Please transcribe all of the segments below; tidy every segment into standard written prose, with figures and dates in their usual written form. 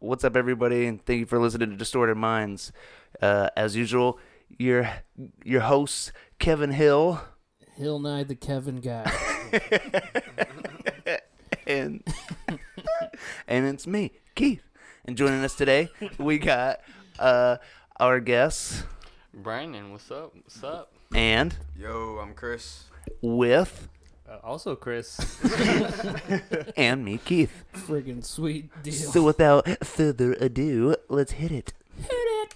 What's up, everybody? And thank you for listening to Distorted Minds. As usual, your host, Kevin Hill. Hill Nye the Kevin guy. and it's me, Keith. And joining us today, we got our guests. Brandon, what's up? What's up? And Yo, I'm Chris. with Also Chris. and me, Keith. Friggin' sweet deal. So without further ado, let's hit it. Hit it.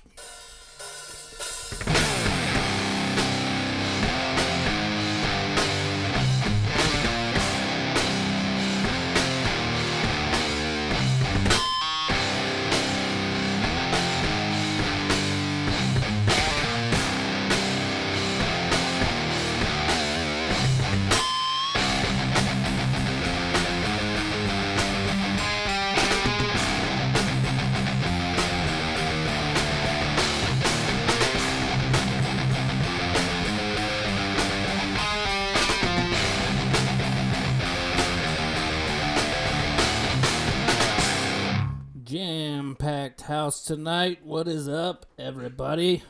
Jam-packed house tonight. What is up, everybody?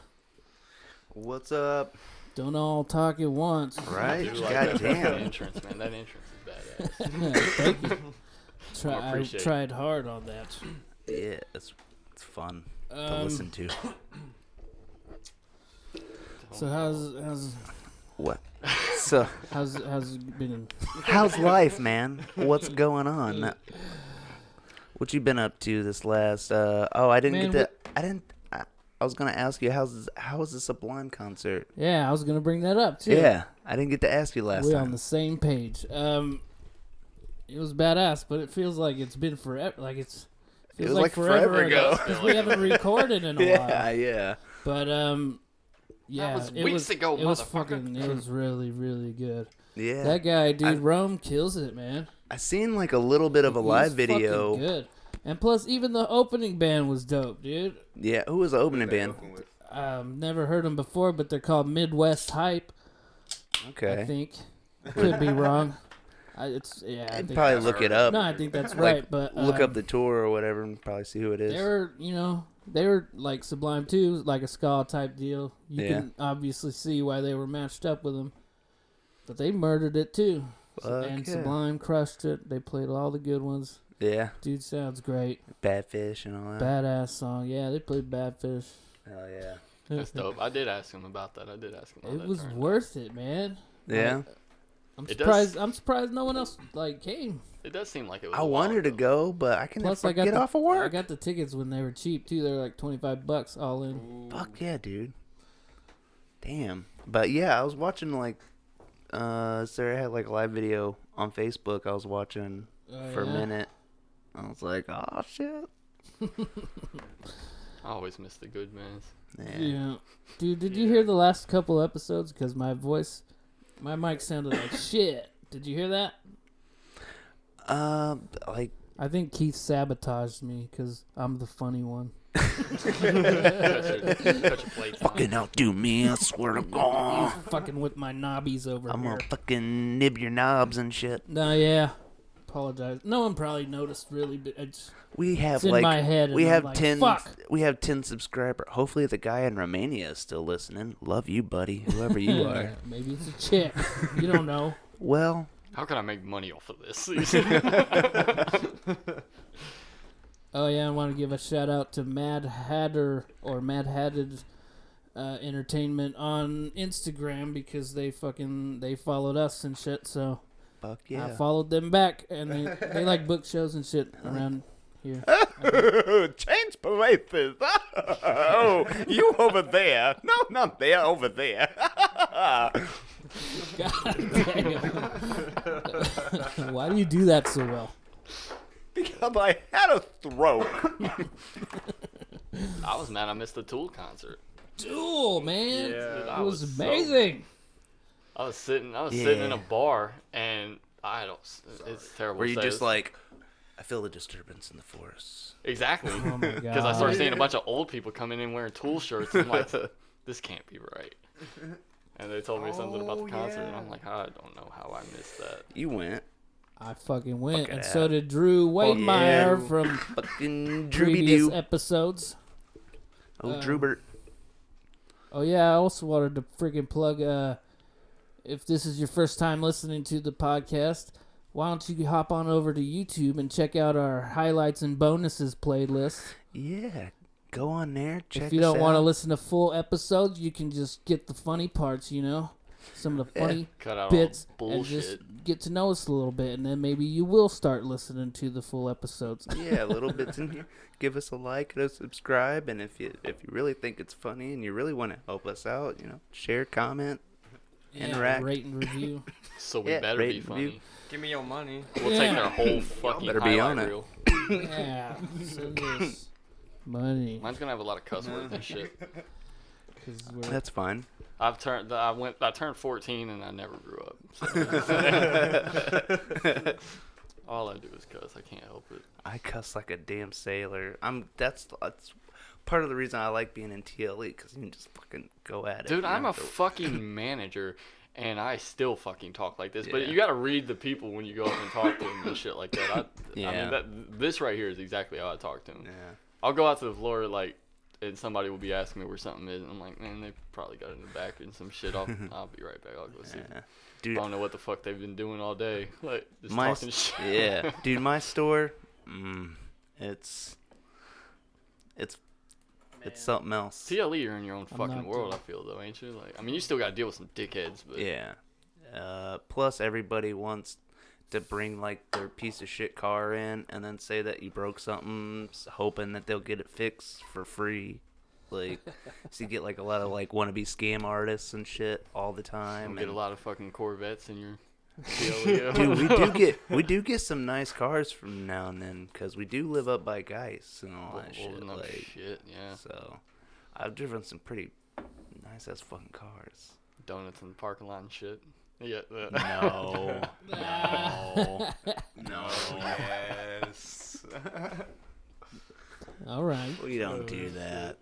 What's up? Don't all talk at once. Right? Dude, like God that damn. entrance, man. That entrance is badass. Thank you. I appreciate it. tried hard on that. Yeah, it's fun to listen to. So how's What? So, how's it been? how's life, man? What's going on? What you been up to this last? I didn't Man, I was gonna ask you how was the Sublime concert? Yeah, I was gonna bring that up too. Yeah, I didn't get to ask you last We're time. on the same page. It was badass, but it feels like it's been forever. Like it feels was like forever ago. because we haven't recorded in a while. Yeah. But yeah, was it weeks was ago, It was motherfucker. fucking. It was really, really good. Yeah. That guy, dude, Rome kills it, man. I seen like a little bit of a live He's video. fucking good. And plus, even the opening band was dope, dude. Yeah, who was the opening band? Never heard them before, but they're called Midwest Hype. I Okay. think. Could be wrong. I I'd think probably that's- look it up. No, I think that's Like, right. But look up the tour or whatever and probably see who it is. they were like Sublime too, like a ska type deal. You Yeah. can obviously see why they were matched up with them, but they murdered it too. Fuck And yeah. Sublime crushed it. They played all the good ones. Yeah. Dude sounds great. Badfish and all that. Badass song. Yeah, they played Badfish. Hell yeah. That's dope. I did ask him about that. How It that was turned out. worth it, man. Yeah. I'm It surprised. does- I'm surprised no one else came. It does seem like it was. I a while wanted to ago. go, but I can Plus, never get off of I work. got the tickets when they were cheap too. They were like $25 all in. Fuck yeah, dude. Damn. But yeah, I was watching like Sarah had like a live video on Facebook I was watching for a minute. I was like, oh shit. I always miss the good man. Yeah. Dude, did you hear the last couple episodes? Because my mic sounded like shit. Did you hear that? Like I think Keith sabotaged me because I'm the funny one. Cut your plate. fucking outdo me, I swear to God. Fucking with my knobbies over I'm here. gonna fucking nib your knobs and shit. No, yeah. Apologize. No one probably noticed really, but it's We have it's in like my head. we and have I'm like, 10 Fuck. we have 10 subscribers. Hopefully the guy in Romania is still listening. Love you, buddy, whoever you are. Maybe it's a chick. You don't know. Well, How can I make money off of this? Oh yeah, I want to give a shout out to Mad Hatter or Mad Hatted Entertainment on Instagram because they followed us and shit. So fuck yeah. I followed them back, and they like book shows and shit around here. Change places. Oh, you over there. No, not there, over there. God damn. Why do you do that so well? Because I had a stroke. I was mad I missed the Tool concert. Tool, man. Dude, It was amazing. I was sitting in a bar and it's terrible. Were to you say. just like, I feel the disturbance in the forest. Exactly. Oh my god. Because I started seeing a bunch of old people coming in wearing Tool shirts. And I'm like, this can't be right. And they told me something about the concert, and I'm like, I don't know how I missed that. You went. I fucking went, Fucking and so did Drew Wademeyer from fucking previous Drooby-doo. episodes. Drubert. Oh yeah, I also wanted to freaking plug. If this is your first time listening to the podcast, why don't you hop on over to YouTube and check out our highlights and bonuses playlist. Yeah, go on there. Check if you don't want to listen to full episodes, you can just get the funny parts. Some of the funny bits, and just get to know us a little bit, and then maybe you will start listening to the full episodes. Yeah, little bits in here. Give us a like and a subscribe, and if you really think it's funny and you really want to help us out, share, comment, interact, rate and review. So we better be funny. Give me your money. We'll take their whole fucking better be on highlight it. reel. Yeah, send us money. Mine's gonna have a lot of cuss words and shit. That's fine. I turned 14 and I never grew up. So. All I do is cuss. I can't help it. I cuss like a damn sailor. That's part of the reason I like being in TLE, because you can just fucking go at it. Dude, I'm a fucking manager, and I still fucking talk like this. But Yeah. you got to read the people when you go up and talk to them and shit like that. I mean, this right here is exactly how I talk to them. Yeah. I'll go out to the floor and somebody will be asking me where something is, and I'm like, man, they probably got it in the back and some shit. I'll be right back. I'll go see. Yeah. Dude, I don't know what the fuck they've been doing all day. Like, just my talking shit. Yeah, dude, my store, it's something else. TLE, you're in your own fucking not world, I feel, though, ain't you? Like, I mean, you still got to deal with some dickheads, but... Yeah. Plus, everybody wants to bring, like, their piece of shit car in and then say that you broke something, hoping that they'll get it fixed for free. Like, so you get, like, a lot of, like, wannabe scam artists and shit all the time. You get a lot of fucking Corvettes in your TLE. Dude, we do get some nice cars from now and then, because we do live up by Geist and all that shit. No like, shit, yeah. So, I've driven some pretty nice-ass fucking cars. Donuts in the parking lot and shit. Yeah. No. Yes. All right. We don't do that.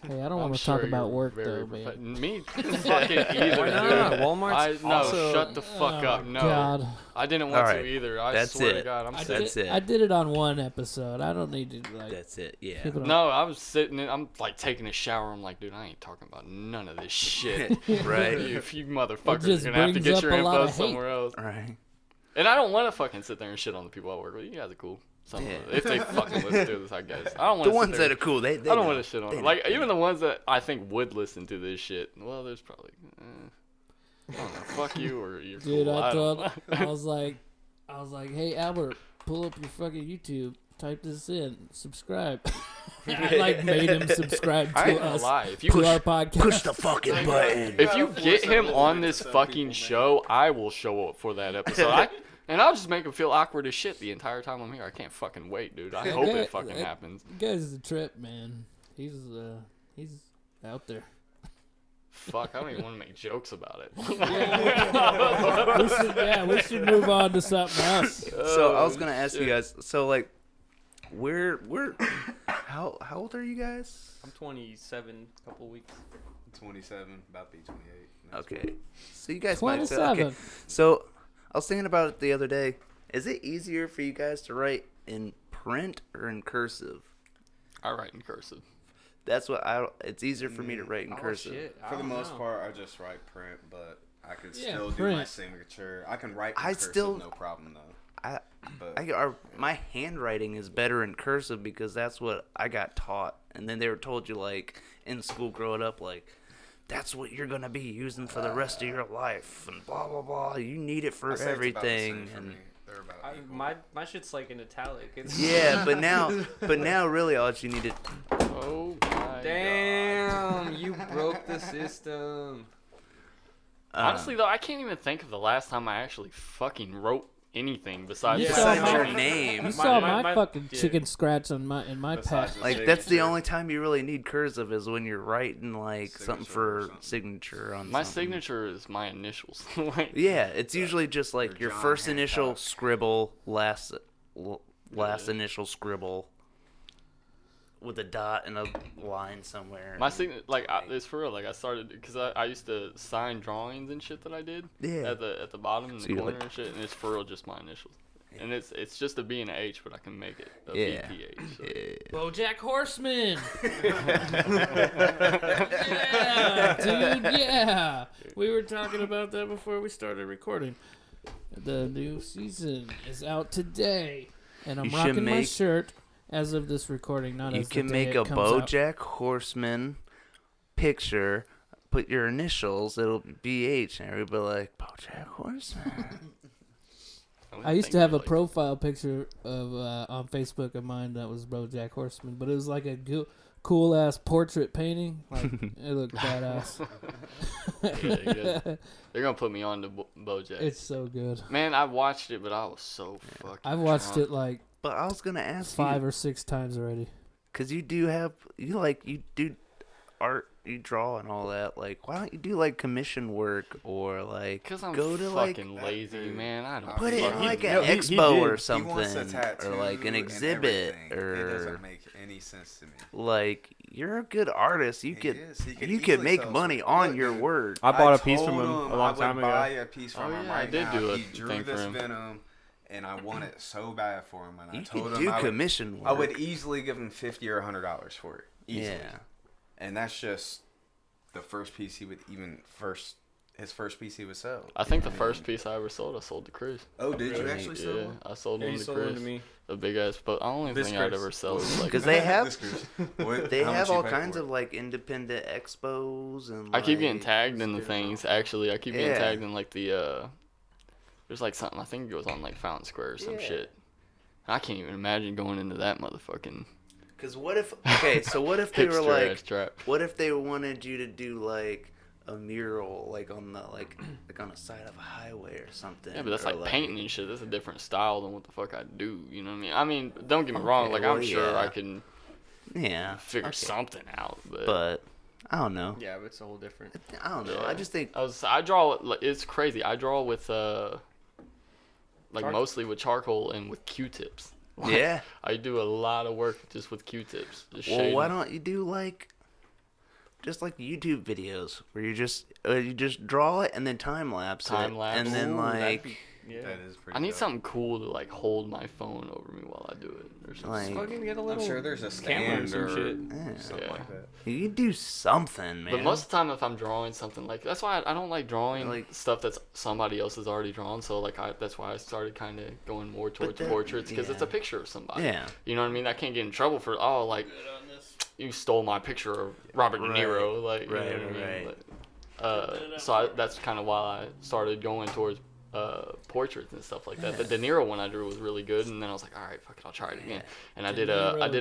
Hey, I don't want to talk about work though, man. Me fucking either. Why not? Dude. Walmart's also... shut the fuck up. No. God. I didn't want Alright, to either. I that's swear it. to God, I'm That's sick. it. I did it on one episode. I don't need to like. That's it. Yeah. keep it on. No, I was sitting in, I'm like taking a shower. I'm like, dude, I ain't talking about none of this shit. Right. If you motherfuckers just are gonna have to brings get up your a lot info of hate. somewhere else. Right. And I don't want to fucking sit there and shit on the people I work with. You guys are cool. If they fucking listen to this, I guess. I don't want The ones that are cool, they I don't know. want to shit on They them. know. Like, even the ones that I think would listen to this shit. Well, there's probably. I don't know. Fuck you or you're Dude, cool. I was like, hey Albert, pull up your fucking YouTube, type this in, subscribe. I like made him subscribe I ain't to gonna us, lie. If you to our podcast. Push the fucking button. If you get him on this fucking show, I will show up for that episode. And I'll just make him feel awkward as shit the entire time I'm here. I can't fucking wait, dude. I hope it fucking happens. You guys is a trip, man. He's out there. Fuck, I don't even want to make jokes about it. we should move on to something else. So I was gonna ask you guys. So like, we're how old are you guys? I'm 27, couple weeks. 27, about to be 28. Okay. So you guys might say, 27. okay. So I was thinking about it the other day. Is it easier for you guys to write in print or in cursive? I write in cursive. That's what it's easier for me to write in cursive. Shit. For the most part, I just write print, but I can still do print. my signature. I can write in I cursive, still- no problem though. My handwriting is better in cursive because that's what I got taught. And then they were told you, like, in school growing up, like, that's what you're going to be using for the rest of your life. And blah, blah, blah. You need it for I say it's about the same everything. for And me. They're about equal. My shit's like in italic. It's yeah, but now really all you need to... Oh my Damn, you broke the system. Honestly, though, I can't even think of the last time I actually fucking wrote anything besides You my saw Besides your name. name. You saw my- my fucking yeah. chicken scratch in my Besides pack. the Like, that's the signature. only time you really need cursive is when you're writing, like, something Signature or for something. signature on My something. signature is my initials. Like, Yeah, it's usually just, like, Or your John first initial Hancock. scribble, last Yeah. initial scribble. with a dot and a line somewhere. My signature, it's for real. Like I started because I used to sign drawings and shit that I did. Yeah. At the bottom in So the you're corner like- and shit, and it's for real just my initials. Yeah. And it's just a B and a H, but I can make it a Yeah. BPH. So. BoJack Horseman. Yeah, dude. Yeah, we were talking about that before we started recording. The new season is out today, and I'm You should rocking my make- shirt as of this recording. Not You as the can day make it a comes out. BoJack Horseman picture, put your initials, it'll be BH, and everybody like, BoJack Horseman. I used to have a profile picture of on Facebook of mine that was BoJack Horseman, but it was like a cool ass portrait painting. Like it looked badass. They're gonna put me on to BoJack. It's so good. Man, I watched it, but I was so fucking. I've watched drunk. it like But I was gonna ask 5 you, or 6 times already. because you do art, you draw and all that. Like, why don't you do like commission work or like Cause I'm go to like fucking lazy, man. I don't. put it in fucking like know. an expo or He wants a something, tattoo or like an and exhibit, everything. It or doesn't make any sense to me. like you're a good artist. You He could is. He could you could easily make sell money some- on Look, your dude, work. I bought a told piece from him a long time I would buy ago. a piece from Oh, him yeah, I right did now. do a He drew thing for this him. Venom, and I want it so bad for him. And I You told could him do I would, commission work. I would easily give him $50 or $100 for it. Easily. Yeah. And that's just the first piece he would his first piece he would sell. I think the first piece I ever sold, I sold to Chris. Oh, did you Really? actually sell Yeah, one? I sold Yeah, one you to sold Chris. one to me. A big ass, but the only This thing I'd Chris. ever sell is like. Because they have This cruise. What- they how much have you all pay kinds for it? of like independent expos and. I keep getting like, tagged in the things. Actually, I keep getting Yeah. tagged in like the. There's like something I think it goes on like Fountain Square or some Yeah. shit. I can't even imagine going into that motherfucking. Because what if so what if they were hipster like ass trap. what if they wanted you to do like a mural like on the like on the side of a highway or something? Yeah, but that's or, like painting and shit. That's a different style than what the fuck I do. You know what I mean? I mean, don't get me wrong. Okay, Like well, I'm sure yeah. I can Yeah, figure okay. something out, But I don't know. Yeah, but it's a whole different. I don't know. Yeah. I just think I draw. It's crazy. I draw with like Charcoal. mostly with charcoal and with Q-tips. Like, yeah. I do a lot of work just with Q-tips. Just Well, shading. why don't you do like just like YouTube videos where you just draw it and then time lapse Time it, lapse. and then Ooh, that'd like be- Yeah. That is pretty I need dope. something cool to like hold my phone over me while I do it or something. like Fucking get a I'm little sure there's a camera or stand some or shit. yeah. something Yeah. like that. You do something, man. But most of the time, if I'm drawing something like that's why I don't like drawing Like- stuff that's somebody else has already drawn. So like that's why I started kind of going more towards that- portraits because it's a yeah. picture of somebody. Yeah. You know what I mean? I can't get in trouble for like you stole my picture of Robert Right. De Niro. Like you Right, know what I mean? right. Like, so that's kind of why I started going towards portraits and stuff like that. The De Niro one I drew was really good, and then I was like, all right, fuck it, I'll try it again. And I De did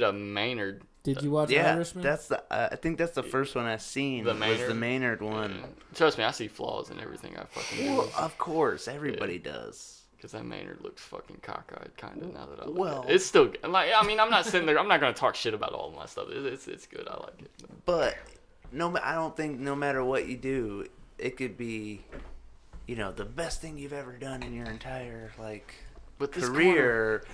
Niro. a Maynard. Did you watch Yeah, Irishman? that's the. I think that's the first one I seen. The was Maynard? the Maynard one. Yeah. Trust me, I see flaws in everything I fucking do. Well, of course, everybody does. Because that Maynard looks fucking cockeyed, kind of, now that I look Well- at it. It's still good. Like, I mean, I'm not sitting there, I'm not going to talk shit about all my stuff. It's good, I like it. But I don't think no matter what you do, it could be, the best thing you've ever done in your entire But this career.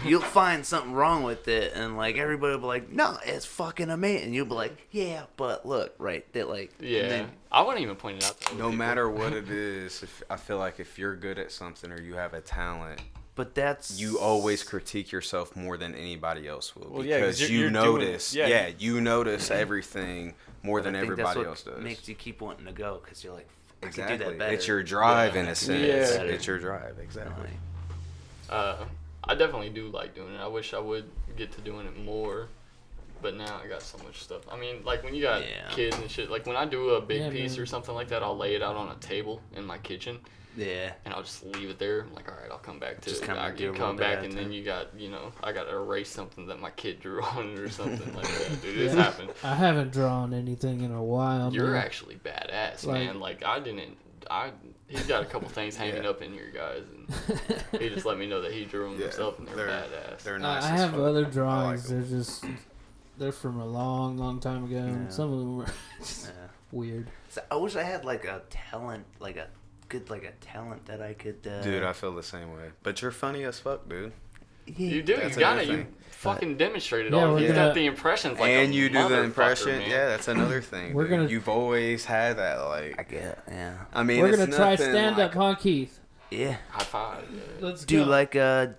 You'll find something wrong with it, and like everybody will be like, "No, it's fucking amazing." And you'll be like, "Yeah, but look, right?" That like, Yeah. And then, I wouldn't even point it out to other No people. matter what it is, I feel like if you're good at something or you have a talent, but that's you always critique yourself more than anybody else will. Well, yeah, 'cause because you're you doing- notice. yeah. You notice everything more I than think everybody that's else what does. makes you keep wanting to go because you're like, I could Exactly. do that better. It's your drive Yeah. in a sense. Yeah. It's your drive. Exactly. I definitely do like doing it. I wish I would get to doing it more. But now I got so much stuff. I mean, like when you got Yeah. kids and shit, like when I do a big Yeah, piece man. or something like that, I'll lay it out on a table in my kitchen. Yeah. And I'll just leave it there. I'm like, all right, I'll come back to Just it. kinda I do a can little come bit back, at a and then time. you got, I got to erase something that my kid drew on it or something like that. Dude, it's Yeah. happened. I haven't drawn anything in a while. You're man. actually badass, Like- man. Like he's got a couple things hanging Yeah. up in here, guys, and he just let me know that he drew them Yeah, himself, and they're badass. They're nice. I as have fuck. other I like drawings. 'em. They're from a long, long time ago. and Yeah. Some of them were Yeah. weird. So I wish I had like a talent, like a talent that I could. Dude, I feel the same way. But you're funny as fuck, dude. You do. That's You got another it. You thing. fucking demonstrated Yeah, all. we're You gonna- got the impressions like And a you do the motherfucker, impression. man. Yeah, that's another thing. We're dude. gonna- You've always had that. Like, I get, yeah. I mean, We're it's gonna try nothing stand up, like, huh, Keith? Yeah. High five. Yeah. Let's Do go. like a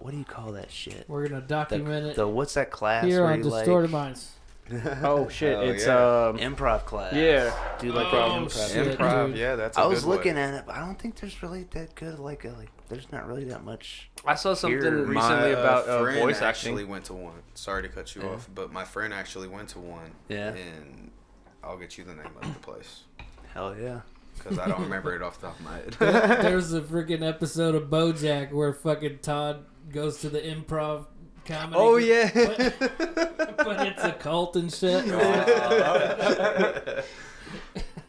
what do you call that shit? We're gonna document The what's that class it here where on you Distorted Minds. Oh shit! Oh, It's yeah. improv class. Yeah. Do like Oh, an improv. shit. improv. dude. Yeah, that's. A I was good one. looking at it, but I don't think there's really that good. Like there's not really that much. I saw something Here, recently My about friend voice actually acting. went to one. Sorry to cut you Yeah. off, but my friend actually went to one. Yeah. And I'll get you the name of the place Hell yeah. because I don't remember it off the top of my head. There's a freaking episode of BoJack where fucking Todd goes to the improv comedy. Oh group, yeah. but it's a cult and shit.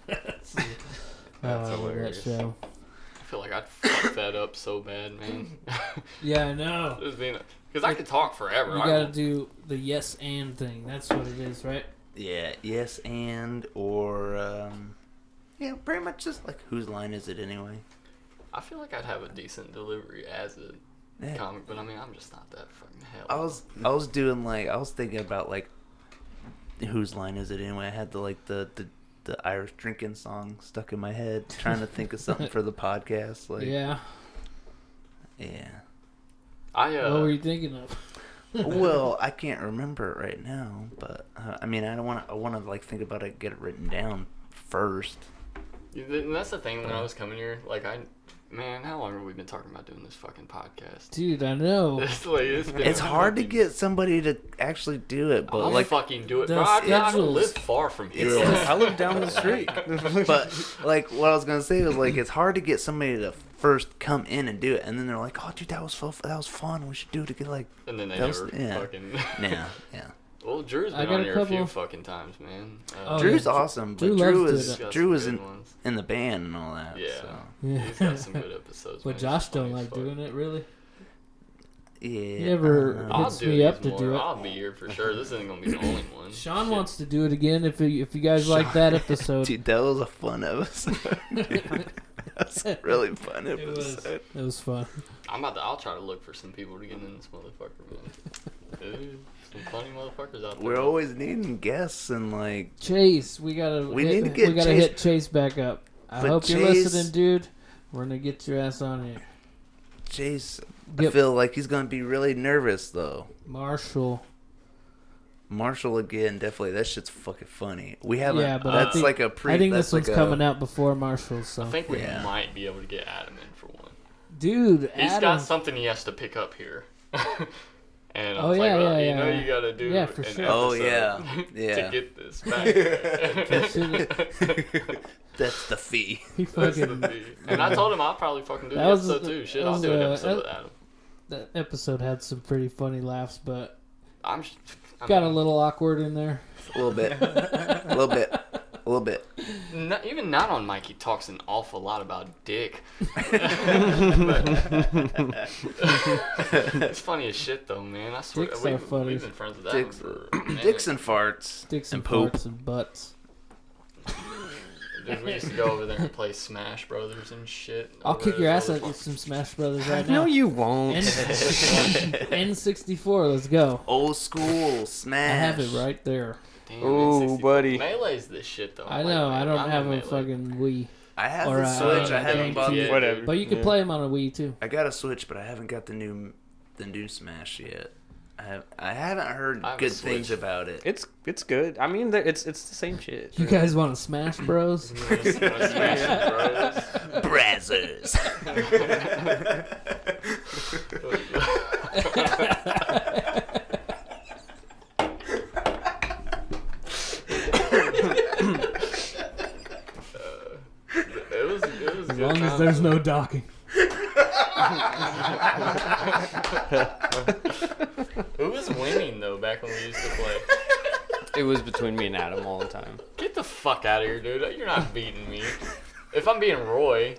That's I love that hilarious. show. I feel like I'd fuck that up so bad, man. Yeah, I know. Because I could talk forever. You I gotta won't- do the yes and thing. That's what it is, right? Yeah. Yes and or yeah, pretty much just like whose line is it anyway? I feel like I'd have a decent delivery as a Yeah. comic, but I mean, I'm just not that fucking hell. I was doing like I was thinking about like whose line is it anyway? I had the Irish drinking song stuck in my head, trying to think of something for the podcast. Like Yeah. yeah. I What were you thinking of? Well, I can't remember it right now, but I mean, I want to like think about it, get it written down first. And that's the thing. When I was coming here, like man, how long have we been talking about doing this fucking podcast? Dude, I know. It's hard to get somebody to actually do it, but I'll like, fucking do it, the bro. I don't schedules. live far from here. Yeah. I live down the street. but like what I was gonna say was like it's hard to get somebody to first come in and do it, and then they're like, "Oh, dude, that was fun. We should do it again." Like, And then they That was- never yeah. fucking. yeah. Well, Drew's I been got on a here a few couple- fucking times, man. Oh, Drew's yeah. awesome, but Drew Drew loves is doing Got Drew some was good in ones. in the band and all that. Yeah. So. Yeah. He's got some good episodes. But man. Josh He's funny don't as like fuck. doing it, really. Yeah. He ever I don't know. I'll hits do me these up to more. do it. I'll be here for sure. This isn't gonna be the only one. Sean Shit. wants to do it again if you guys like that episode. Dude, that was a fun episode. That's a really fun It was. episode. It was fun. I'll try to look for some people to get in this motherfucker, man. Dude, some funny motherfuckers out there. We're always needing guests and like Chase, we gotta need to get we gotta Chase- hit Chase back up. I But hope you're Chase- listening, dude. We're gonna get your ass on here. Chase. I Get feel like he's gonna be really nervous though. Marshall. Marshall again, definitely. That shit's fucking funny. We haven't. Yeah, but I that's think- like a pre. I think that's this one's like coming out before Marshall. So, I think we Yeah. might be able to get Adam in for one. dude, He's Adam. got something he has to pick up here. And I Oh, was yeah, like, well, yeah, you know yeah. you gotta do Yeah, for an sure. Oh, episode yeah. to Yeah. get this back. That's the fee. he That's the fucking fee. And I told him I'll probably fucking do That the was- episode too. Shit, that I'll was, do an uh, episode with Adam. that episode had some pretty funny laughs, but I got a mean, little awkward in there. A little bit. A little bit. A little bit. Even not on mic, he talks an awful lot about dick. It's funny as shit though, man. I swear, Dicks are funny. we've been friends with Adam Dicks, for a minute. dicks and farts. Dicks and poop. farts and butts. Dude, we used to go over there and play Smash Brothers and shit. I'll over kick your at ass his at other some Smash Brothers right now. No, you won't. N64, let's go. Old school I smash. have it right there. Damn, Ooh, N64. buddy. Melee's this shit though. I know, I don't have a Melee. fucking Wii. I have Or, the Switch. I GameCube. haven't bought Yeah, the. Whatever. But you can Yeah. play them on a Wii too. I got a Switch, but I haven't got the new Smash yet. I haven't heard I have a good things Switch. about it. It's good. I mean, it's the same shit. You guys want to Smash Bros? Smash Brazzers. It was As good long as time. there's no docking. Who was winning though back when we used to play? It was between me and Adam all the time. Get the fuck out of here, dude. You're not beating me. If I'm being Roy,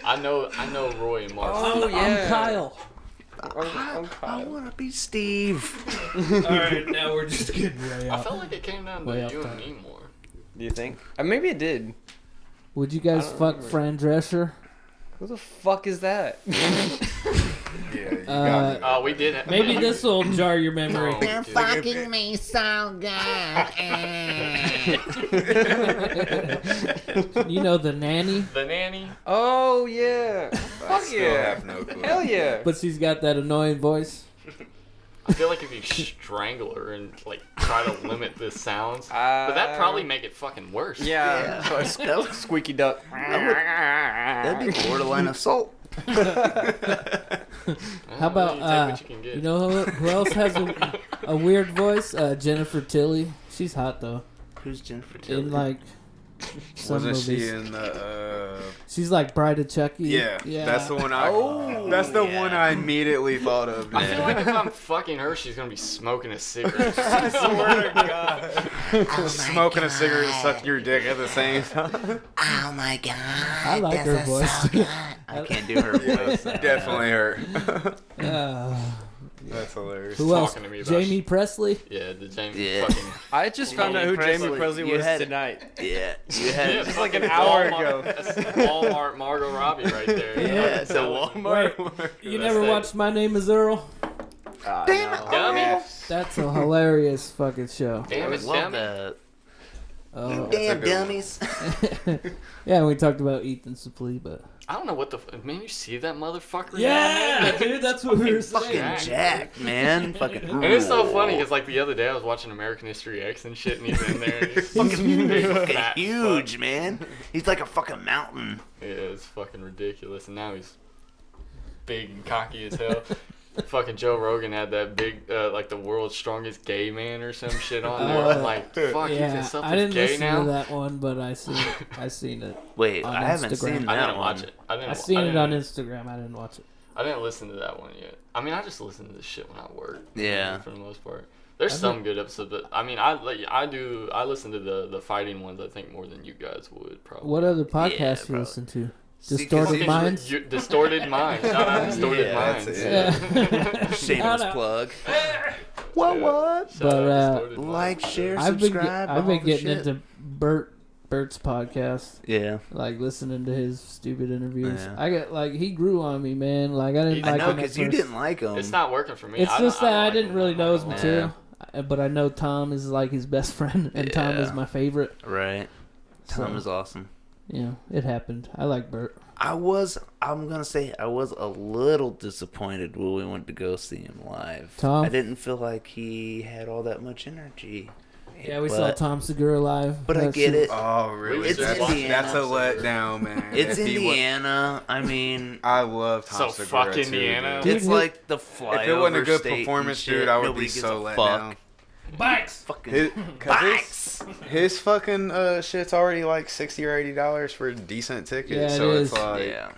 I know Roy and Mark. Oh, yeah. I'm Kyle. I'm I Kyle. want to be Steve. Alright, now we're just getting way I out. felt like it came down Way to up you top. and me more. Do you think? Maybe it did. Would you guys I don't fuck remember. Fran Drescher? Who the fuck is that? Yeah, you got it. Oh, we did it. Maybe this will jar your memory. Oh, You're dude. fucking me so good. You know the nanny, The nanny. Oh yeah. I Fuck still yeah. have no clue. Hell yeah. but she's got that annoying voice. I feel like if you strangle her and like try to limit the sounds, but that'd probably make it fucking worse. Yeah. That was- Squeaky duck. That'd be borderline assault. How about you take what you can get. you know who else has a weird voice? Jennifer Tilly. She's hot though. Who's Jennifer Tilly? In like some Wasn't movies. she in the? She's like Bride of Chucky. Yeah, that's the one I. Oh, that's the yeah. one I immediately thought of. I feel like if I'm fucking her, she's gonna be smoking a cigarette. I swear to God. Oh my Smoking a cigarette and God. sucking your dick at the same time. Oh my god. I like this her is voice. so good. I can't do her voice. Definitely her. Uh, That's hilarious. who else? Talking to me about Jamie Presley. Yeah, the James Yeah. fucking. I just found out who Jamie Presley You was had- tonight. Yeah, you had. Yeah, Just like an fucking hour Walmart- ago. That's Walmart Margot Robbie right there. Yeah, it's a Walmart. You That's never it. watched My Name Is Earl? Damn it! Dummy. That's a hilarious fucking show. Damn I it, love dummy. that. Oh. Damn good one. dummies. Yeah, we talked about Ethan Suplee, but I don't know what the. Man, you see that motherfucker? yeah, dude, that's what we were Fucking saying. Jack, man. Fucking. And it's so funny because like the other day I was watching American History X and shit, and he's in there. And he's Fucking fucking huge, man. He's like a fucking mountain. Yeah, it's fucking ridiculous. And now he's big and cocky as hell. Fucking Joe Rogan had that big, like the world's strongest gay man or some shit on there. I'm like, fuck, Yeah, this up I is didn't gay listen now. to that one, but I seen it. Wait, On I haven't Instagram. seen I that didn't one. watch it. I I seen it didn't- on Instagram. I didn't watch it. I didn't listen to that one yet. I mean, I just listen to this shit when I work. Yeah. For the most part, there's I some good episodes, but I mean, I listen to the fighting ones. I think more than you guys would probably. What other podcast you probably. listen to? See, 'cause Distorted it's- Minds. Distorted Minds. Shout out Distorted Yeah, Minds. that's it. Yeah. Shameless Shout out. plug. What? Shout But, out Distorted Like, Minds. share, I've been subscribe. I've all been the getting shit. into Bert's podcast. Yeah. Like listening to his stupid interviews. Yeah. I get like he grew on me, man. Like I didn't I like I know him at because you first. didn't like him. It's not working for me. It's just that I like didn't him. really know his I don't like material. But I know Tom is like his best friend, and Tom is Yeah. my favorite. Right. Tom So- is awesome. Yeah, it happened. I like Bert. I'm gonna say I was a little disappointed when we went to go see him live. Tom? I didn't feel like he had all that much energy. Yeah, we saw But- Tom Segura live. But I That get shit it. Oh, really? It's that's, Indiana. that's a letdown, man. It's If he wa- Indiana. I mean, I love Tom So Segura, fuck too, Indiana. dude. it's like the flyover If it wasn't a good state and performance, shit, dude, I would nobody be gives so a let fuck. down. Bikes. Fucking Cause his fucking shit's already like $60 or $80 for a decent ticket. Yeah, it so is. it's like yeah.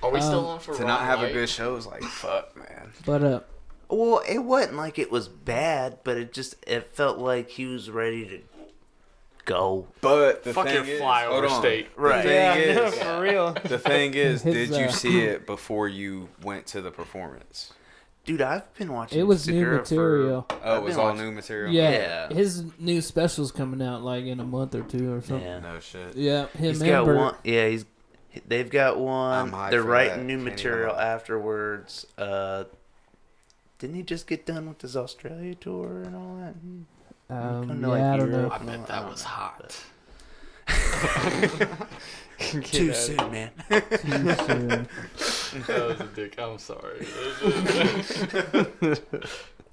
Are we still Um, on for to Ron not have White? a good show is like fuck, man. But Well, it wasn't like it was bad, but it felt like he was ready to go. But the Fuck thing your is, flyover hold on. state. Right. The thing is, for real. the thing is, His, did you uh, see it before you went to the performance? Dude, I've been watching. it was new Segura material. Oh, I've it was been all watching- new material. Yeah, Yeah. his new special's coming out like in a month or two or something. Yeah. No shit. Yeah, him He's and got Bert. one. Yeah, they've got one. I'm hyped They're for writing that. new Can't even material lie. afterwards. Didn't he just get done with his Australia tour and all that? Come to, like, Yeah, I don't know. Europe. I bet that was hot. Too soon, man. Too soon. That was a dick. I'm sorry.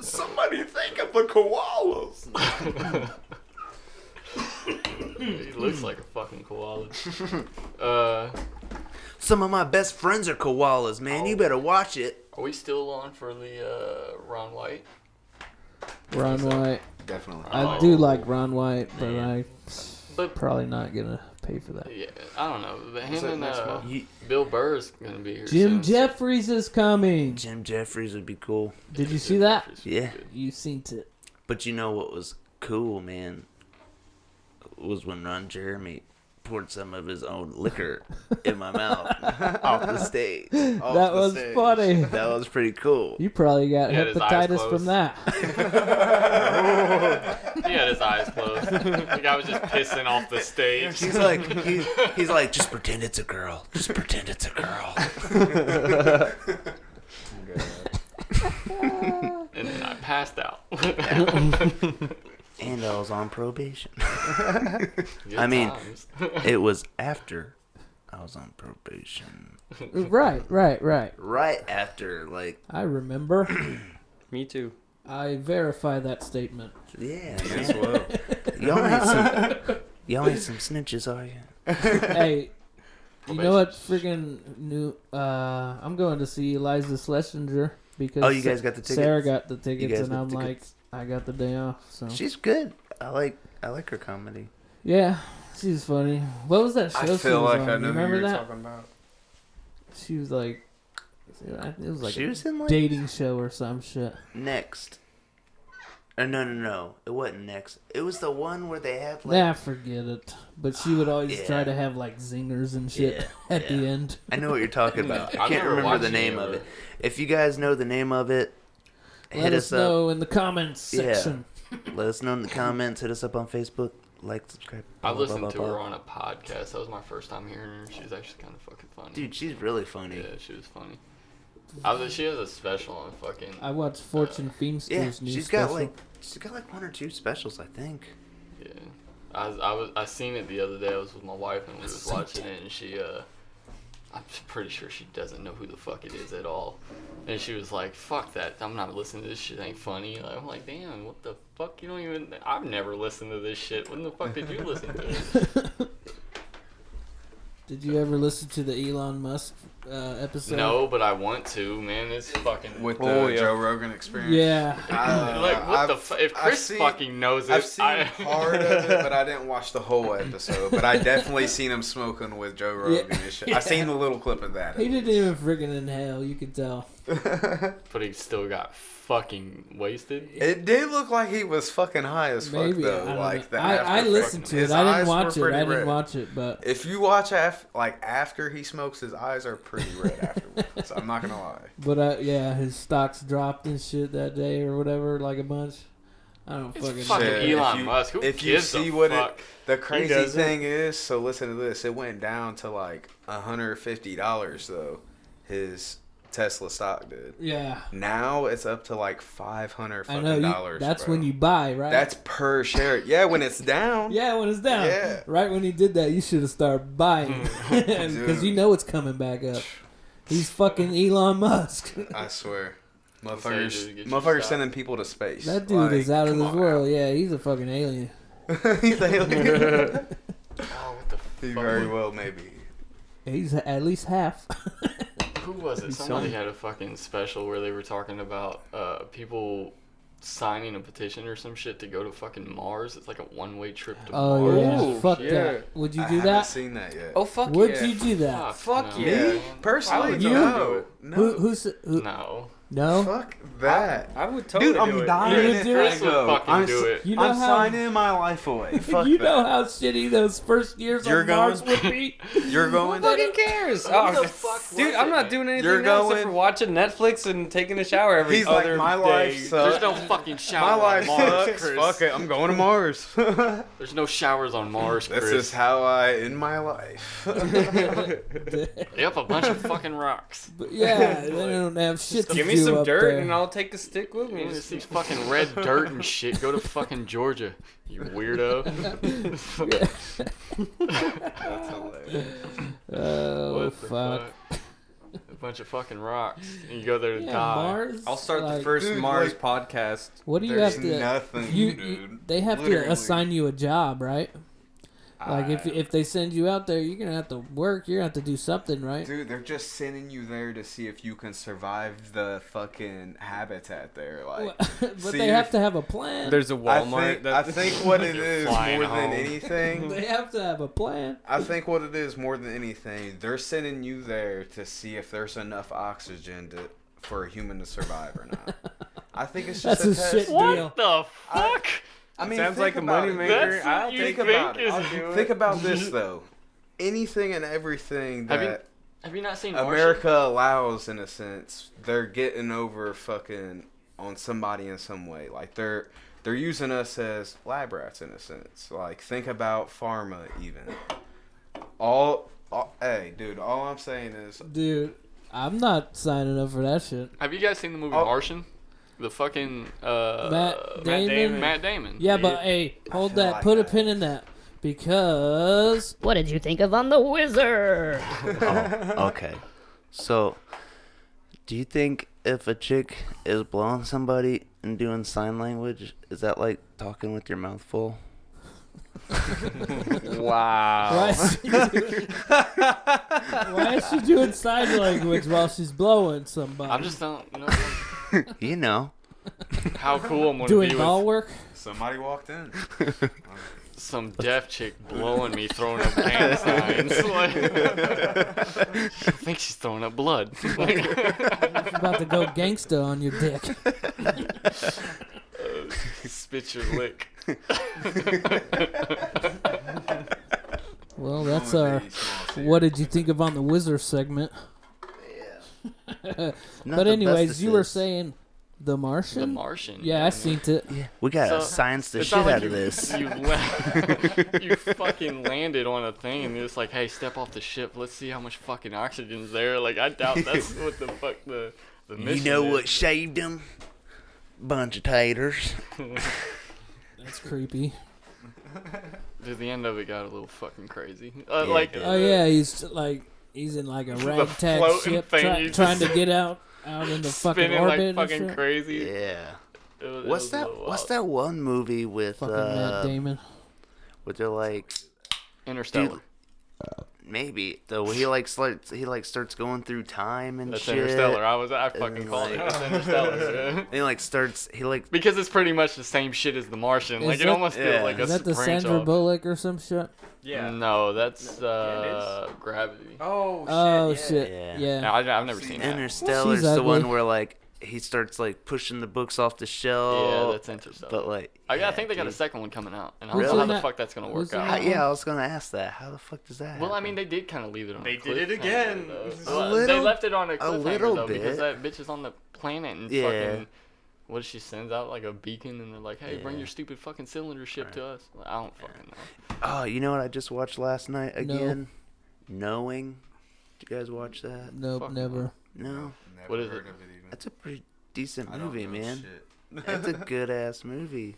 Somebody think of the koalas. He looks like a fucking koala. Some of my best friends are koalas, man. You better watch it. Are we still on for the Ron White? Ron White. Definitely. I do like Ron White, but I But probably not gonna pay for that. yeah, I don't know. But him that and next month? Bill Burr is gonna be here Jim soon. Jeffries is coming. Jim Jeffries would be cool. Did you see that? Yeah. You seen it? But you know what was cool, man? Was when Ron Jeremy poured some of his own liquor in my mouth off the stage. That was funny. That was pretty cool. You probably got He had his eyes hepatitis closed. from that. He had his eyes closed. The guy was just pissing off the stage. He's like, he's like, just pretend it's a girl. Just pretend it's a girl. passed out. And I was on probation. Good I mean, times. it was after I was on probation. Right. Right after, like, I remember. Me too. I verify that statement. yeah, As man. well. Y'all ain't some snitches, are you? Hey, you know what? Freaking new. I'm going to see Eliza Schlesinger because Oh, you guys got the tickets? Sarah got the You tickets, guys and got I'm the like, tickets? I got the day off. So She's good. I like her comedy. yeah, she's funny. What was that show? I she feel was like on? I You know who remember you're that? talking about. She was like, it was like She a was in, like, dating show or some shit. Next. No. It wasn't Next. It was the one where they had, like... Nah, forget it. But she would always Yeah. try to have like zingers and shit Yeah, at the end. I know what you're talking about. I I've can't never remember the watched name any of of it. it. If you guys know the name of it, Let hit us us up. know in the comments Yeah. section. Let us know in the comments. Hit us up on Facebook. Like, subscribe. I blah, blah, listened blah, to blah, her blah. on a podcast. That was my first time hearing her. She's actually kind of fucking funny. Dude, she's really funny. Yeah, she was funny. She has a special on fucking. I watched Fortune Feimster's Yeah, new she's special. got like 1 or 2 specials, I think. Yeah, I seen it the other day. I was with my wife and we was watching it, and she I'm pretty sure she doesn't know who the fuck it is at all. And she was like, "Fuck that! I'm not listening to this shit. Ain't funny." I'm like, "Damn, what the fuck? You don't even. I've never listened to this shit. When the fuck did you listen to it?" Did you ever listen to the Elon Musk episode? No, but I want to. Man, it's fucking. With the Oh, yeah. Joe Rogan experience. Yeah. Like, what the I've- if Chris seen- fucking knows it, I've seen part of it, but I didn't watch the whole episode. But I definitely seen him smoking with Joe Rogan and shit. I seen the little clip of that. He didn't even freaking inhale. You could tell. but he still got fucking wasted. It did look like he was fucking high as fuck, Maybe. though. I don't Like know. the I after listened fucking- to it. his I didn't eyes watch were it. pretty I didn't red. watch it, but If you watch after he smokes, his eyes are pretty red afterwards. I'm not gonna lie. yeah, his stocks dropped and shit that day or whatever, like a bunch. I don't It's fucking fucking Shit, Elon if you- Musk. Who if you gives see a what fuck? The crazy doesn't. thing is, so listen to this. It went down to like $150 though. His Tesla stock did. Yeah. Now it's up to like $500 I know. dollars. That's bro. when you buy, right? That's per share. Yeah, when it's down. yeah, when it's down. Yeah. Right when he did that, you should have started buying because you know it's coming back up. He's fucking Elon Musk. I swear. Say, Motherfuckers, dude, get your motherfuckers stock. sending people to space. That dude Like, is out of come this on world. Yeah, he's a fucking alien. now. He's alien. Oh, what the He fuck? very well maybe. He's at least half. Who was it? Somebody had a fucking special where they were talking about people signing a petition or some shit to go to fucking Mars. It's like a one-way trip to Oh Mars. yeah, Ooh, fuck yeah. that. Would you I do haven't that? seen that yet. Oh fuck Would yeah. you do that? Fuck no. yeah. Me personally, would You? no. Who? No. No. Fuck that. I would totally Dude, I'm do it. dying You would if do I it? go. Fucking I'm do it. You know I'm how signing my life away. Fuck you that. know how shitty those first years You're on Mars going? would be. You're going? Who fucking cares? Who Oh, the fuck dude, was I'm it, not man? doing anything You're else except going- for watching Netflix and taking a shower every He's like, other my day. life There's sucks. no fucking shower My life on Mars, sucks. Chris. Fuck it. I'm going to Mars. There's no showers on Mars, Chris. This is how I end my life. Yep, a bunch of fucking rocks. But yeah, they don't have shit to Give me do some up dirt there. and I'll take a stick with You me. want to see fucking red dirt and shit? Go to fucking Georgia, you weirdo. That's hilarious. Oh What the fuck. A bunch of fucking rocks. And you go there to Yeah, die. Mars. I'll start the like, first Dude, Mars like- podcast. What do you There's have to? nothing, You, dude. they have Literally. to assign you a job, right? Like Uh, if they send you out there, you're gonna have to work. You're gonna have to do something, right? Dude, they're just sending you there to see if you can survive the fucking habitat there. Like, but see they have if- to have a plan. There's a Walmart. I think what it You're is flying more than home. anything. They have to have a plan. I think what it is more than anything, they're sending you there to see if there's enough oxygen for a human to survive or not. I think it's just That's a a test. shit What deal. the fuck? I mean, Sounds think like a about it. moneymaker. That's I'll what you think think about it. is- I'll do it. Think about this though. Anything and everything Have you- that Have you not seen Martian? America allows, in a sense, they're getting over fucking on somebody in some way. Like they're using us as lab rats in a sense. Like think about pharma even. Hey, dude, all I'm saying is Dude, I'm not signing up for that shit. Have you guys seen the movie Oh. Martian? The fucking Matt Damon. Matt Damon. Yeah, but hey, hold feel that. like Put a that. pin in that. Because What did you think of On the Wizard? Oh, okay. So, do you think if a chick is blowing somebody and doing sign language, is that like talking with your mouth full? Wow. why is she doing sign language while she's blowing somebody? I'm just telling You know. how cool I'm gonna doing be ball with work. Somebody walked in. some deaf chick blowing me, throwing up hand signs. Like, I think she's throwing up blood. She's about to go gangsta on your dick. Spit your lick. Well, that's our "What did you think of On the Wizard" segment. But anyways, you were saying The Martian? The Martian. Yeah, I seen it. Yeah, we gotta So, science the it's shit not like out of this. You fucking landed on a thing and it's like, hey, step off the ship. Let's see how much fucking oxygen's there. Like, I doubt that's what the fuck the mission You know is. what shaved him? Bunch of taters. That's creepy. Dude, the end of it got a little fucking crazy. Oh yeah, he's in like a ragtag floating ship thing, trying he's to get out in the fucking spinning orbit like and fucking shit. crazy. Yeah. It What's was a that? little What's wild. that one movie with Fucking Matt Damon. with they're like Interstellar. dude, maybe though he starts going through time and That's shit. Interstellar. I fucking And, called it. like- It's Interstellar. Yeah. And he like starts Because it's pretty much the same shit as The Martian. Is Like, it that- almost feels Yeah. like a Is that the branch Sandra off. Bullock or some shit? Yeah. No, that's Yeah, Gravity. Oh, Oh shit. shit. Yeah. Yeah. No, I've never seen that. Interstellar's She's the ugly. one where like he starts like pushing the books off the shelf. Yeah, that's Interstellar. But like, I think they got a dude. second one coming out, and I Who's don't know how in the that- fuck that's gonna who's work in out. that? Yeah, I was gonna ask that. How the fuck does that? Well, I happen? mean, they did kind of leave it on. They a did it cliffhanger, again. though. A They little- left it on a cliffhanger little though, because bit. that bitch is on the planet and Yeah. fucking. What if she sends out like a beacon and they're like, "Hey, bring Yeah. your stupid fucking cylinder ship to us"? Like, I don't fucking know. Oh, you know what I just watched last night again? Knowing. Did you guys watch that? Nope, Fuck never. No. Never What is heard it? of it even. That's a pretty decent I don't movie, know man. shit. It's a good ass movie.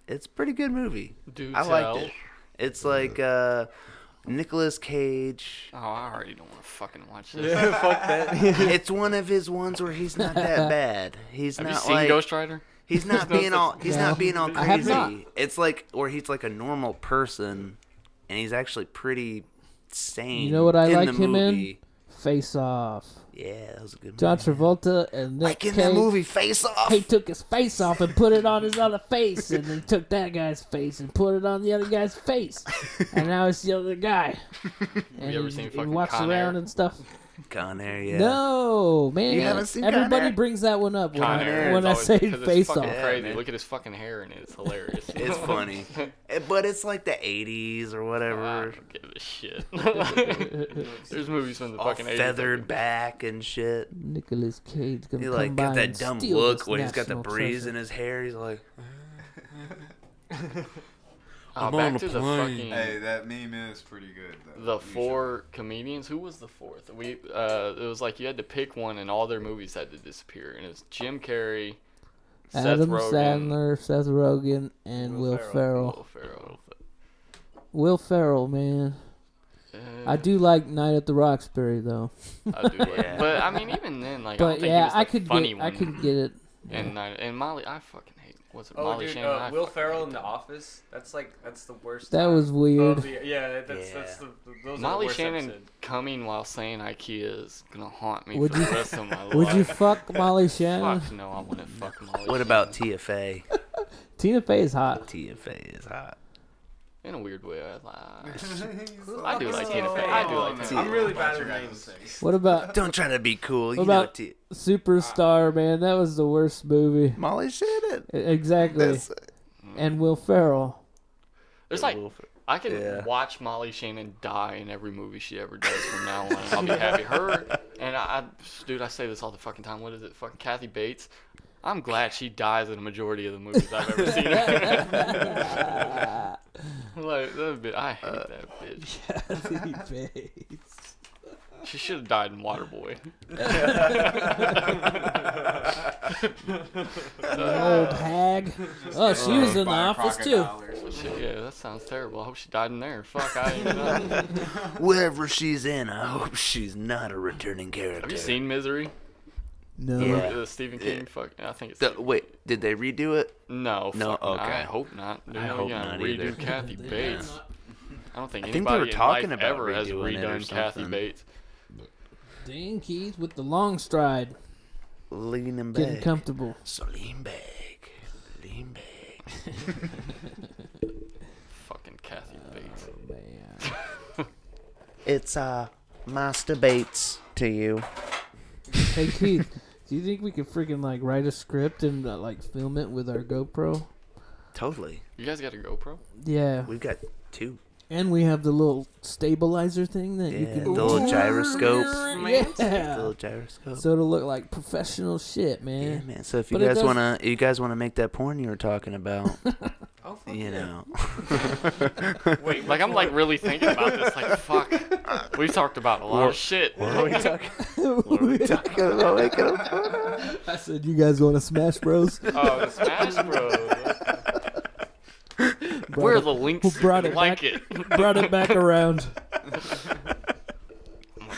It's a pretty good movie. Do I tell. liked it. It's like Nicolas Cage. Oh, I already don't want to fucking watch this. Yeah, fuck that. It's one of his ones where he's not that bad. He's Have not you seen like Ghost Rider? he's not No being such- all he's No. not being all I have not. crazy. It's like or he's like a normal person, and he's actually pretty sane. You know what I in like the him in? movie. Face Off. Yeah, that was a good John movie. Travolta and Nick Like in Cage. that movie Face Off. He took his face off and put it on his other face, and then took that guy's face and put it on the other guy's face, and now it's the other guy. And you ever he, seen he fucking walks Con around Air? and stuff. Con Air, yeah. No, man. You haven't seen Con Everybody Air? brings that one up when Con I, Air when is I always- say because it's Face fucking Off. crazy. man. Look at his fucking hair in it. It's hilarious. It's funny. But it's like the 80s or I whatever. don't give a shit. There's movies from the All fucking 80s. feathered back and shit. Nicolas Cage gonna He come like by got that and dumb steal look this when he's got the national breeze treasure. in his hair. He's like, Oh, I'm back on a to the plane. fucking Hey, that meme is pretty good though. the four comedians. Who was the fourth? It was like you had to pick one, and all their movies had to disappear. And it was Jim Carrey, Adam Seth Rogen, Sandler, Seth Rogen, and Will Ferrell. Will Ferrell. Will Ferrell, man. I do like Night at the Roxbury though. I do. Like, Yeah. But I mean, even then, like, I don't But think yeah, he was the I could funny get, one. I could get it. And Molly, I fucking hate. Was it Oh, Molly dude, Shannon? I Will fucking Ferrell hate in The that. Office. That's the worst. That time was weird. of the- yeah, that's Yeah. those Molly are the worst Shannon episode. coming while saying IKEA is gonna haunt me Would for you- the rest of my life. Would you fuck Molly Shannon? Fuck no, I wouldn't fuck Molly. what about TFA? Tina Fey is hot. TFA is hot. In a weird way, I do like Tina Fey. I do like Tina Fey. I'm really bad with names. What about Don't try to be cool. You What know about- T- Superstar, man? That was the worst movie. Molly Shannon. Exactly. That's And Will Ferrell. There's like I can Yeah. watch Molly Shannon die in every movie she ever does from now on. I'll be happy. Her and dude, I say this all the fucking time. What is it? Fucking Kathy Bates. I'm glad she dies in a majority of the movies I've ever seen her. Like that bitch, I hate that bitch. Kathy Bates. She should have died in Waterboy. Old hag. Oh, she was in the office too. Shit, yeah, that sounds terrible. I hope she died in there. Fuck, I ain't know. Wherever she's in, I hope she's not a returning character. Have you seen Misery? No. Yeah. The Stephen King? Fuck, I think it's. Wait, did they redo it? No, No, fuck no, okay. I hope not. I They're hope gonna not redo either. Kathy Bates. I don't think I think they anybody were talking in life about ever has redoing it or redone Kathy something. Bates. Dang, Keith with the long stride. Leaning back. Getting comfortable. So lean back. Lean back. Fucking Kathy Bates. Man. It's Master Bates to you. Hey, Keith, do you think we could freaking, like, write a script and, like, film it with our GoPro? Totally. You guys got a GoPro? Yeah. We've got 2. And we have the little stabilizer thing that you Yeah, can... the little gyroscope. Yeah. The little gyroscope. So it'll look like professional shit, Yeah, man. man. So if you But it guys does- wanna make that porn you were talking about, Oh, fuck you yeah. know. Wait, Like, I'm like really thinking about this. Like, fuck. We've talked about a lot of shit. What are we talking? What are we talking about making a porn? I said, you guys want to Smash Bros? Oh, the Smash Bros. Where are the links? brought it like back. it. Brought it back around. I'm gonna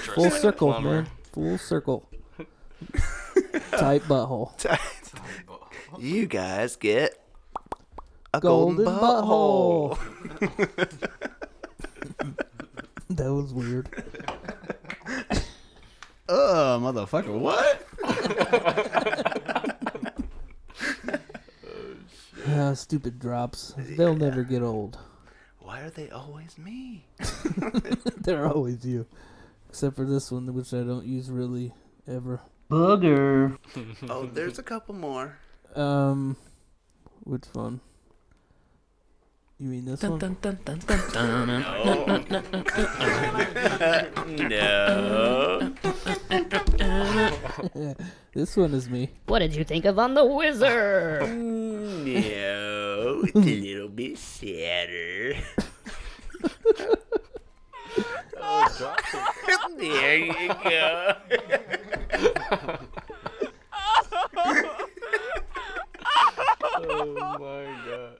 dress Full like a circle, plumber. man. Full circle. Tight butthole. You guys get a Golden golden butthole. That was weird. Motherfucker, what? Stupid drops. They'll never get old. Why are they always me? They're always you. Except for this one, which I don't use really ever. Oh, there's a couple more. Which one? You mean this one? No. This one is me. What did you think of On the Wizard? No, it's a little bit sadder. There you go. Oh my god.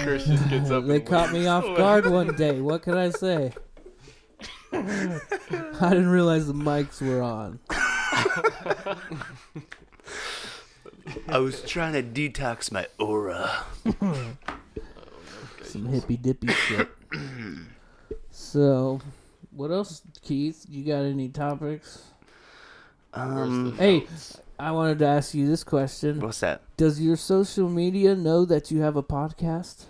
Christian gets up. They and caught me leaves. off guard one day. What could I say? I didn't realize the mics were on. I was trying to detox my aura. Some hippy dippy shit. So, what else, Keith? You got any topics? Hey, I wanted to ask you this question. What's that? Does your social media know that you have a podcast?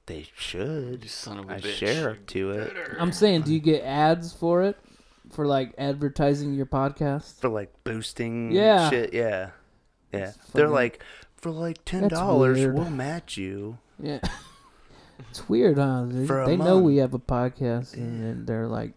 They should. You son of a I bitch. share to it I'm saying, do you get ads for it? For, like, advertising your podcast? for like boosting Yeah. shit. Yeah, yeah. That's They're funny. like, for like That's $10, weird. we'll match you. Yeah. It's weird, huh? For a They know month. we have a podcast, and then they're like,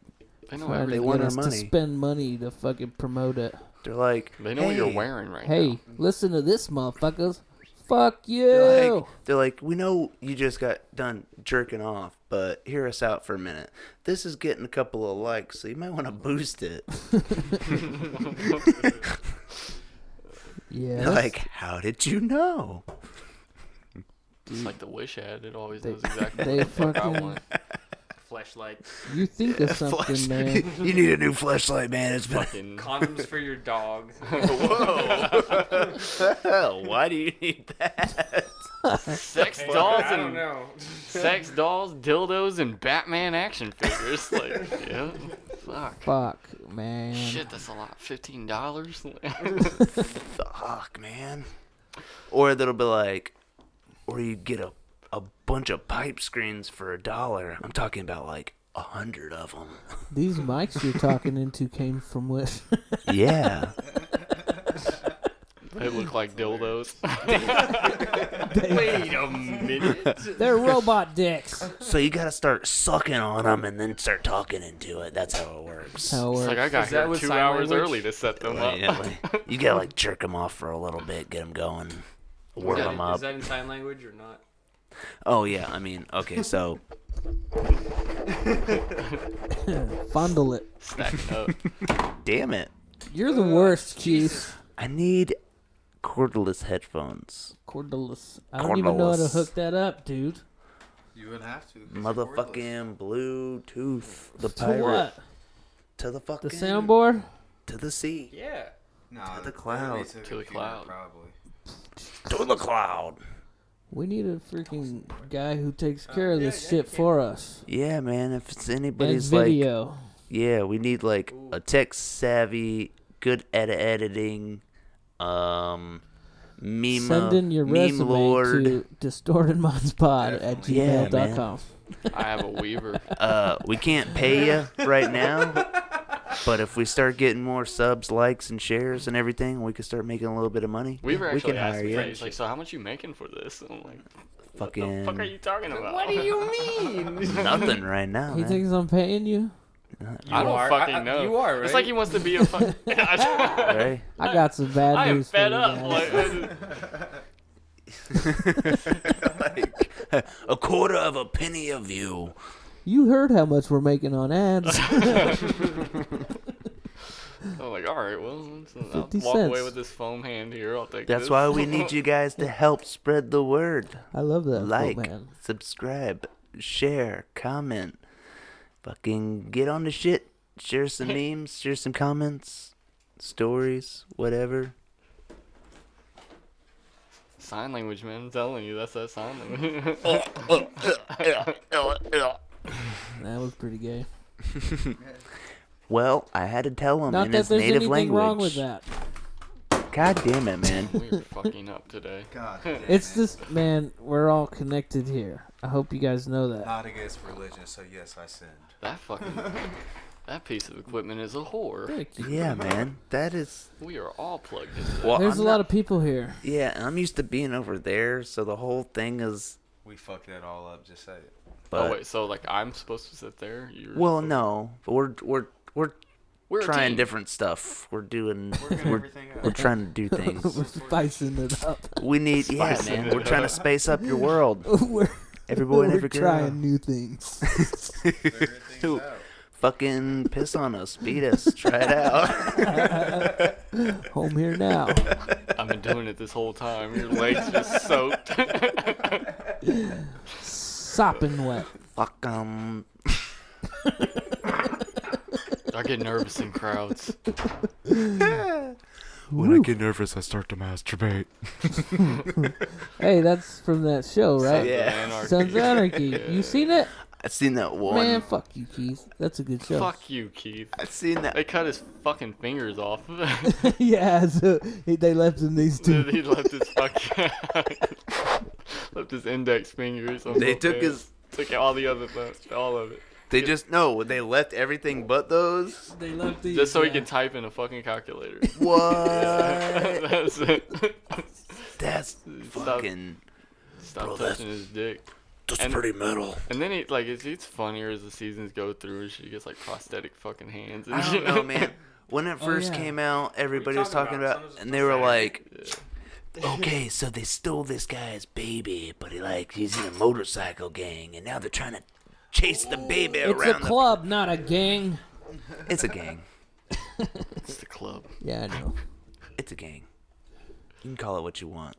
They know trying to They everything. want get our us to money. spend money to fucking promote it. They're like, They know what you're "Hey." wearing right Hey, now. listen to this, motherfuckers. Fuck They're you. like, we know you just got done jerking off, but hear us out for a minute. This is getting a couple of likes, so you might want to boost it. Yeah. They're like, how did you know? It's like the Wish ad. It always They- knows exactly they what the fuck I fucking- want. Fleshlight. You think of something, Flesh- man. You need a new flashlight, man. It's been. Fucking. Condoms for your dog. Whoa! Why do you need that? Sex Hey, dolls I don't and know. sex dolls, dildos, and Batman action figures. Like, yeah, fuck. Fuck, man. Shit, that's a lot. $15. Fuck, man. Or that'll be like, or you get a bunch of pipe screens for $1. I'm talking about like 100 of them. These mics you're talking into came from Wish. Yeah. They look like dildos. Wait a minute. They're robot dicks. So you gotta start sucking on them and then start talking into it. That's how it works. How it It's like works. I got Is that here with 2 sign hours language? early to set them up. Yeah, like, you gotta like jerk them off for a little bit, get them going, warm them Is up. that in sign language or not? Oh yeah, I mean, okay, so Fondle it. Stacking up. Damn it. You're the worst, Keith. I need cordless headphones. Cordless. I don't even know how to Cordless. hook that up, dude. You would have to. 'cause you're Motherfucking Bluetooth. The To pirate. what? To the fucking. The soundboard? To the sea. Yeah. Nah, To the cloud. To the cloud. Probably. To the cloud. We need a freaking guy who takes care of this shit for us. Yeah, man. If it's And anybody's like. video. Yeah, we need like a tech savvy, good at editing, meme. Send in your meme resume lord. to distortedmindspod@gmail.com. I have a weaver. We can't pay you right now, but if we start getting more subs, likes, and shares and everything, we can start making a little bit of money. Weaver we actually can asked hire me, you. he's like, so how much you making for this? And I'm like, what Fucking the fuck are you talking about? What do you mean? nothing right now, He man. thinks I'm paying you? I don't fucking know. You are, right? It's like he wants to be a fuck. Right? I got some bad I am news fed for you up. guys. Like, Like a quarter of a penny a view. You heard how much we're making on ads. I'm like, all right, well, I'll 50 walk away cents. with this foam hand here. I'll take That's this. why we need you guys to help spread the word. I love that. Like, man. subscribe, share, comment. Fucking get on the shit. Share some memes, share some comments, stories, whatever. Sign language, man. I'm telling you, that's that sign language. That was pretty gay. Well, I had to tell him Not in that his there's native anything language. wrong with that. God damn it, man. We're fucking up today. God. It's just, man, we're all connected here. I hope you guys know that. Not against religion, so yes, I sinned. That fucking that piece of equipment is a whore. Thank you. Yeah, man. That is. We are all plugged into that. Well, There's I'm a lot not- of people here. Yeah, I'm used to being over there, so the whole thing is. We fucked that all up. Just say it. But, Oh wait, so like I'm supposed to sit there? You're well, supposed- no, but we're a trying team. different stuff. We're doing. Working We're, everything out. we're trying to do We're things. spicing it up. We need. Yeah, Spicing man. it We're trying to up. space up your world. we're Every boy and we're every girl. trying new things. Figure things Who- out. Fucking piss on us, beat us, try it out. Home here now. I've been doing it this whole time. Your legs just soaked. Sopping wet. Fuck I get nervous in crowds. When I get nervous, I start to masturbate. Hey, that's from that show, right? Yeah. Anarchy. Sons of Anarchy. Yeah. You seen it? I've seen that one. Man, fuck you, Keith. That's a good show. Fuck you, Keith. I've seen that. They cut his fucking fingers off. Yeah, so they left him these two. He left his fucking left his index fingers. On They both took hands. his. Took all the other all of it. They just no. They left everything but those. They left these. Just so he could type in a fucking calculator. What? That's it. That's fucking. Stop Bro, touching his dick. That's And- pretty metal. And then it's funnier as the seasons go through, and she gets like prosthetic fucking hands. And I don't shit. know, man. When it Oh, first yeah. came out, everybody was talking talking about, about? and they were like, Yeah. okay, so they stole this guy's baby, but he's in a motorcycle gang, and now they're trying to chase the baby It's a around. club, not a gang. It's a gang. It's the club. Yeah, I know. It's a gang. You can call it what you want.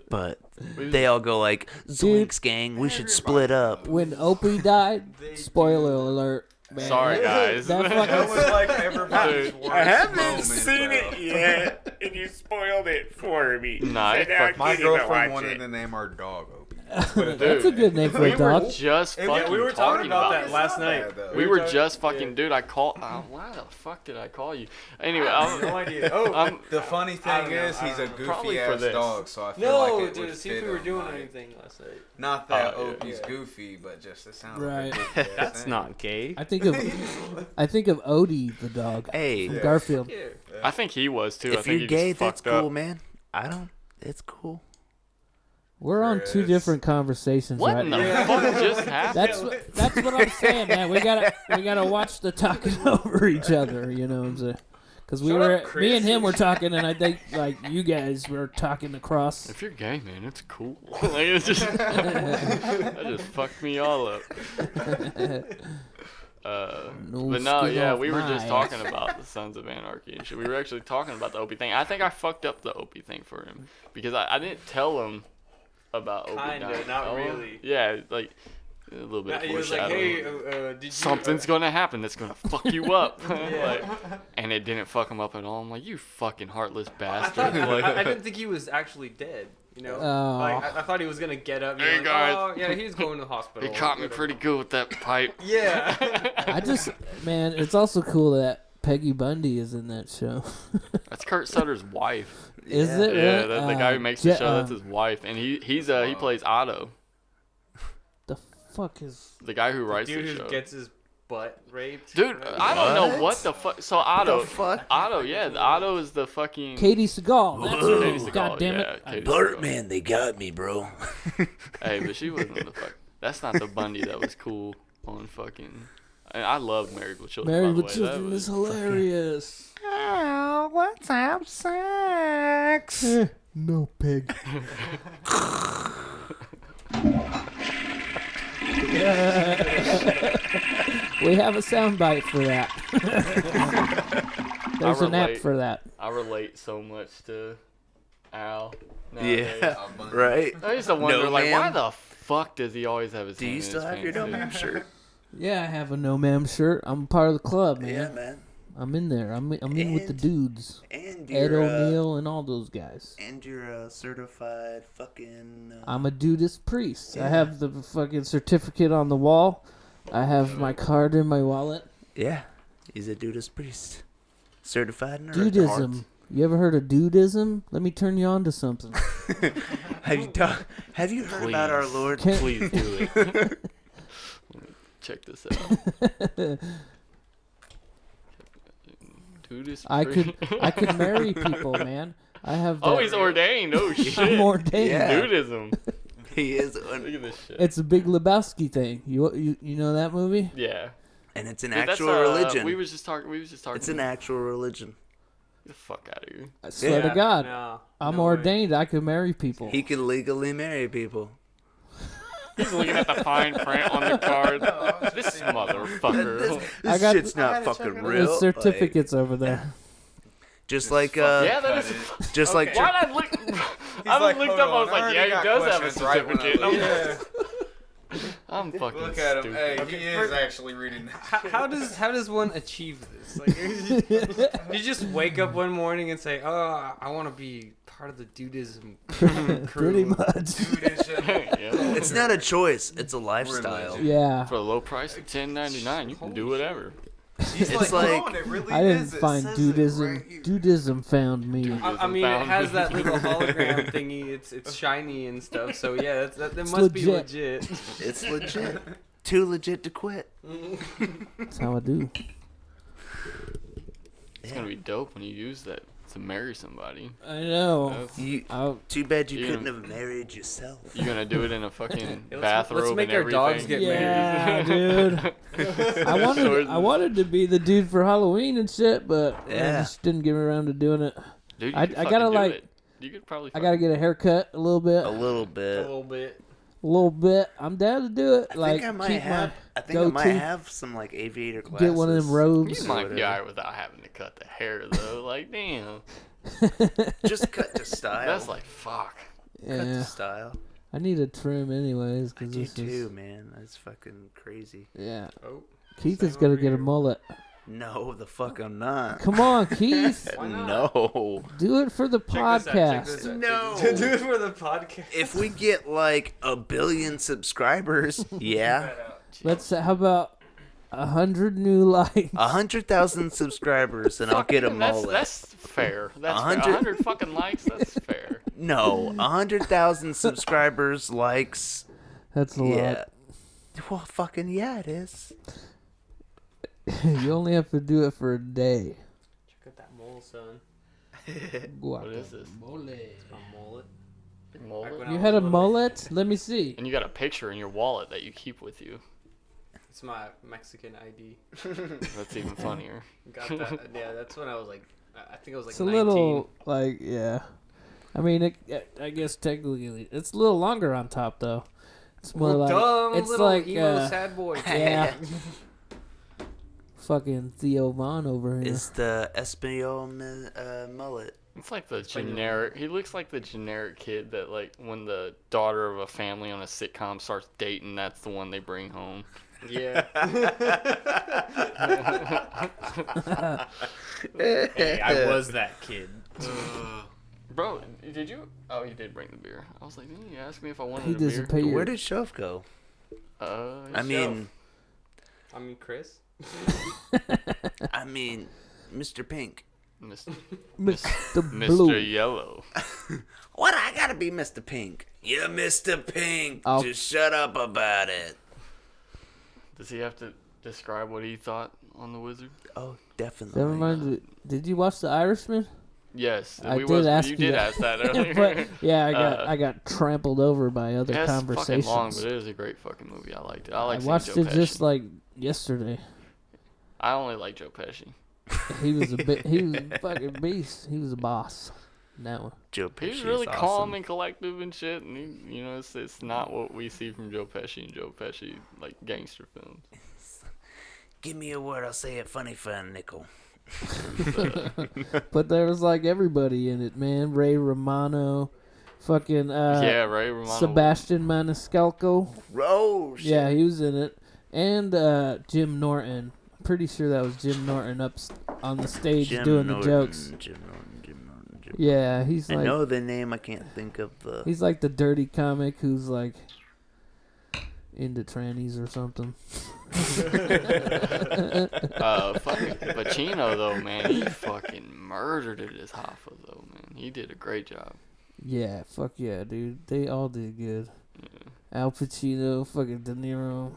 But they all go like, Zoinks gang, we should split up. When Opie died, spoiler alert. Man, Sorry, guys. That That fucking was like everybody's worst moment, bro. yet, and you spoiled it for me. Nah, it fucked My girlfriend wanted to name our dog Opie. That's a good name for we a dog. were just It- fucking we were talking about that It's last not night. bad, though. We We were were just fucking, dude. I called. Why the fuck did I call you? Anyway, No idea. Oh, I'm The funny I thing don't know, is, I he's don't a know. Probably goofy for ass this. dog, so I feel no, like it to would see if fit we were him, doing like- anything last night. Not that Oh, yeah. Opie's Yeah. goofy, but just it sounds Right. like a goofy ass That's name. not gay. I think of Odie the dog Hey, from Garfield. Yeah. I think he was too. I if think you're he gay, just that's fucked cool, up. man. I don't. It's cool. We're on two Chris. different conversations What right in now. the fuck just happened? That's what I'm saying, man. We gotta watch the talking over each other. You know what I'm saying? Because Shut up, Chris. me and him were talking, and I think like you guys were talking across. If you're gay, man, it's cool. Like, it's just that just fucked me all up. But no, skin yeah, off we were my just ass. talking about the Sons of Anarchy and shit. We were actually talking about the Opie thing. I think I fucked up the Opie thing for him because I didn't tell him about Opie. Kinda, not really. Yeah, like a little bit of He was like, foreshadowing. hey, did you... Something's gonna happen that's gonna fuck you up. Yeah. Like, and it didn't fuck him up at all. I'm like, you fucking heartless I, bastard. thought, Like, I didn't think he was actually dead, you know? Oh. Like, I thought he was going to get up. Hey, Like, guys. oh, yeah, he's going to the hospital. he caught me pretty good with that pipe. Yeah. I just, man, it's also cool that Peggy Bundy is in that show. That's Kurt Sutter's wife. Is Yeah. it? Yeah, Really? the guy who makes the Je- show, that's his wife, and he plays Otto, The fuck is? the guy who writes Dude the who show. gets his butt raped. Dude, I don't know What? what the fuck. So Otto, The fuck? Otto, yeah, Otto is the fucking Katie Seagal. That's Whoa. her. Katie Seagal, God damn yeah, it! Katie Burt, Seagal. man, they got me, bro. Hey, but she wasn't the fuck. That's not the Bundy that was cool on fucking. And I love Married with Children. Married by the with way. Children That is was, hilarious. Oh, let's have sex. No pig. We have a soundbite for that. There's an app relate. for that. I relate so much to Al. Nowadays. Yeah, right. I used to wonder, No, like, why ma'am. the fuck does he always have his Do hand you in still his have your pants, no dude? man shirt? Yeah, I have a no ma'am shirt. I'm part of the club, man. Yeah, man. I'm in there. I'm in with the And- dudes. And Ed you're O'Neill and all those guys. and you're a certified fucking. I'm a dudist priest. I Yeah. have the fucking certificate on the wall. I have my card in my wallet. Yeah, he's a Dudist priest, certified in Dudism. You ever heard of dudism? Let me turn you on to something. Have you heard about our Please. Lord? Can- Please do it. Check this out. Dude is I free. could marry people, man. I have. Oh, that- he's ordained. Oh shit. I'm ordained. Yeah. Nudism. He is, Look at this shit. It's a Big Lebowski thing. You know that movie? Yeah. and it's an Dude, that's, actual religion. We was just talking. It's an actual religion. Get the fuck out of here. I swear to Yeah, God, no, I'm no way. ordained. I could marry people. He can legally marry people. He's looking at the fine print on the card. This motherfucker. I This got- shit's I not fucking real. There's certificates over there. Just like Yeah, that is. just like Why did I look? I like, looked hold up. I on, was I like, already yeah, he got does have a questions right when I certificate. look. I'm fucking Look at him. stupid. Hey, Okay, he is actually reading. How does one achieve this? Like, you just wake up one morning and say, "Oh, I want to be part of the dudism crew." Pretty much. Yeah. it's not a choice; it's a lifestyle. Yeah. For a low price of $10.99, you can do whatever. It's like it really I didn't is. It find says it dudism. right here. Dudism found me. I mean, it has that little hologram thingy. It's shiny and stuff. So yeah, that must be legit. legit. it's legit. Too legit to quit. That's how I do. It's gonna be dope when you use that to marry somebody. I know. That's- You, I'll, too bad you Yeah. couldn't have married yourself. You're gonna do it in a fucking Yeah, let's bathrobe make and our dogs everything. get yeah, married. dude. I wanted to be the dude for Halloween and shit, but I Yeah. just didn't get around to doing it. Dude, I could gotta, fucking do like- it. You could probably. I gotta get a haircut a little bit. A little A bit. little bit. A little bit. I'm down to do it. I like think I might keep have. I think I might goatee. have some like aviator glasses. get one of them You robes. might whatever. be alright without having to cut the hair though. Like damn, Just cut to style. that's like fuck. cut Yeah, to style. I need a trim anyways. I Cause do this too, is, man. That's fucking crazy. yeah. Oh. Keith Same is gonna over get a here. mullet. No, the fuck I'm not. Come on, Keith. Why not? No. Do it for the Check this out, check podcast. this out, No. check this out. Do it for the podcast. If we get like 1 billion subscribers, yeah. Let's. How about 100 new likes? 100,000 subscribers and I'll get a mullet. That's fair. That's 100 fair. 100 fucking likes. That's fair. No, 100,000 subscribers, likes. That's a Yeah. Well, fucking yeah, it is. lot. You only have to do it for a day. Check out that mole, son. What is this? It's my mullet. Big Back when mullet? I You was had a little. mullet? Let me see. And you got a picture in your wallet that you keep with you. It's my Mexican ID. That's even funnier. Got that? Yeah, that's when I was like, I think I was like It's a 19. little like I mean, I guess technically it's a little longer on top though. It's more like dumb it's little like emo sad boy. yeah. Fucking Theo Von over here. It's the Espanol mullet. It's like the generic. He looks like the generic kid that, like, when the daughter of a family on a sitcom starts dating, that's the one they bring home. Yeah. Hey, I was that kid. Bro, did you? Oh, you did bring the beer. I was like, didn't you ask me if I wanted He a beer? disappeared. Where did Shove go? I mean, Chris. I mean, Mr. Pink. Mr. Mr. Blue. Mr. Yellow. What? I gotta be Mr. Pink. You're Mr. Pink. Oh. Just shut up about it. Does he have to describe what he thought on the Wizard? Oh, definitely. That reminds me. Did you watch The Irishman? Yes, I did ask you you did that. ask that earlier. But yeah, I got trampled over by other It's fucking conversations. long, but it is a great fucking movie. I liked it. I like I seeing watched Joe it Pesci. just like yesterday. I only like Joe Pesci. He was he was a fucking beast. He was a boss. That one. Joe Pesci He's really is calm awesome. and collective and shit, and he, it's not what we see from Joe Pesci and Joe Pesci like gangster films. Give me a word, I'll say it funny for a nickel. But there was like everybody in it, man. Ray Romano, fucking Yeah, right. Romano. Sebastian Maniscalco. Rose. Yeah, he was in it, and Jim Norton. I'm pretty sure that was Jim Norton up on the stage doing the jokes. Jim Norton. Yeah, he's I like know the name, I can't think of the... he's like the dirty comic who's like into trannies or something. Fucking Pacino though, man, he fucking murdered it as Hoffa though, man. He did a great job. Yeah, fuck yeah, dude. They all did good. Yeah. Al Pacino, fucking De Niro.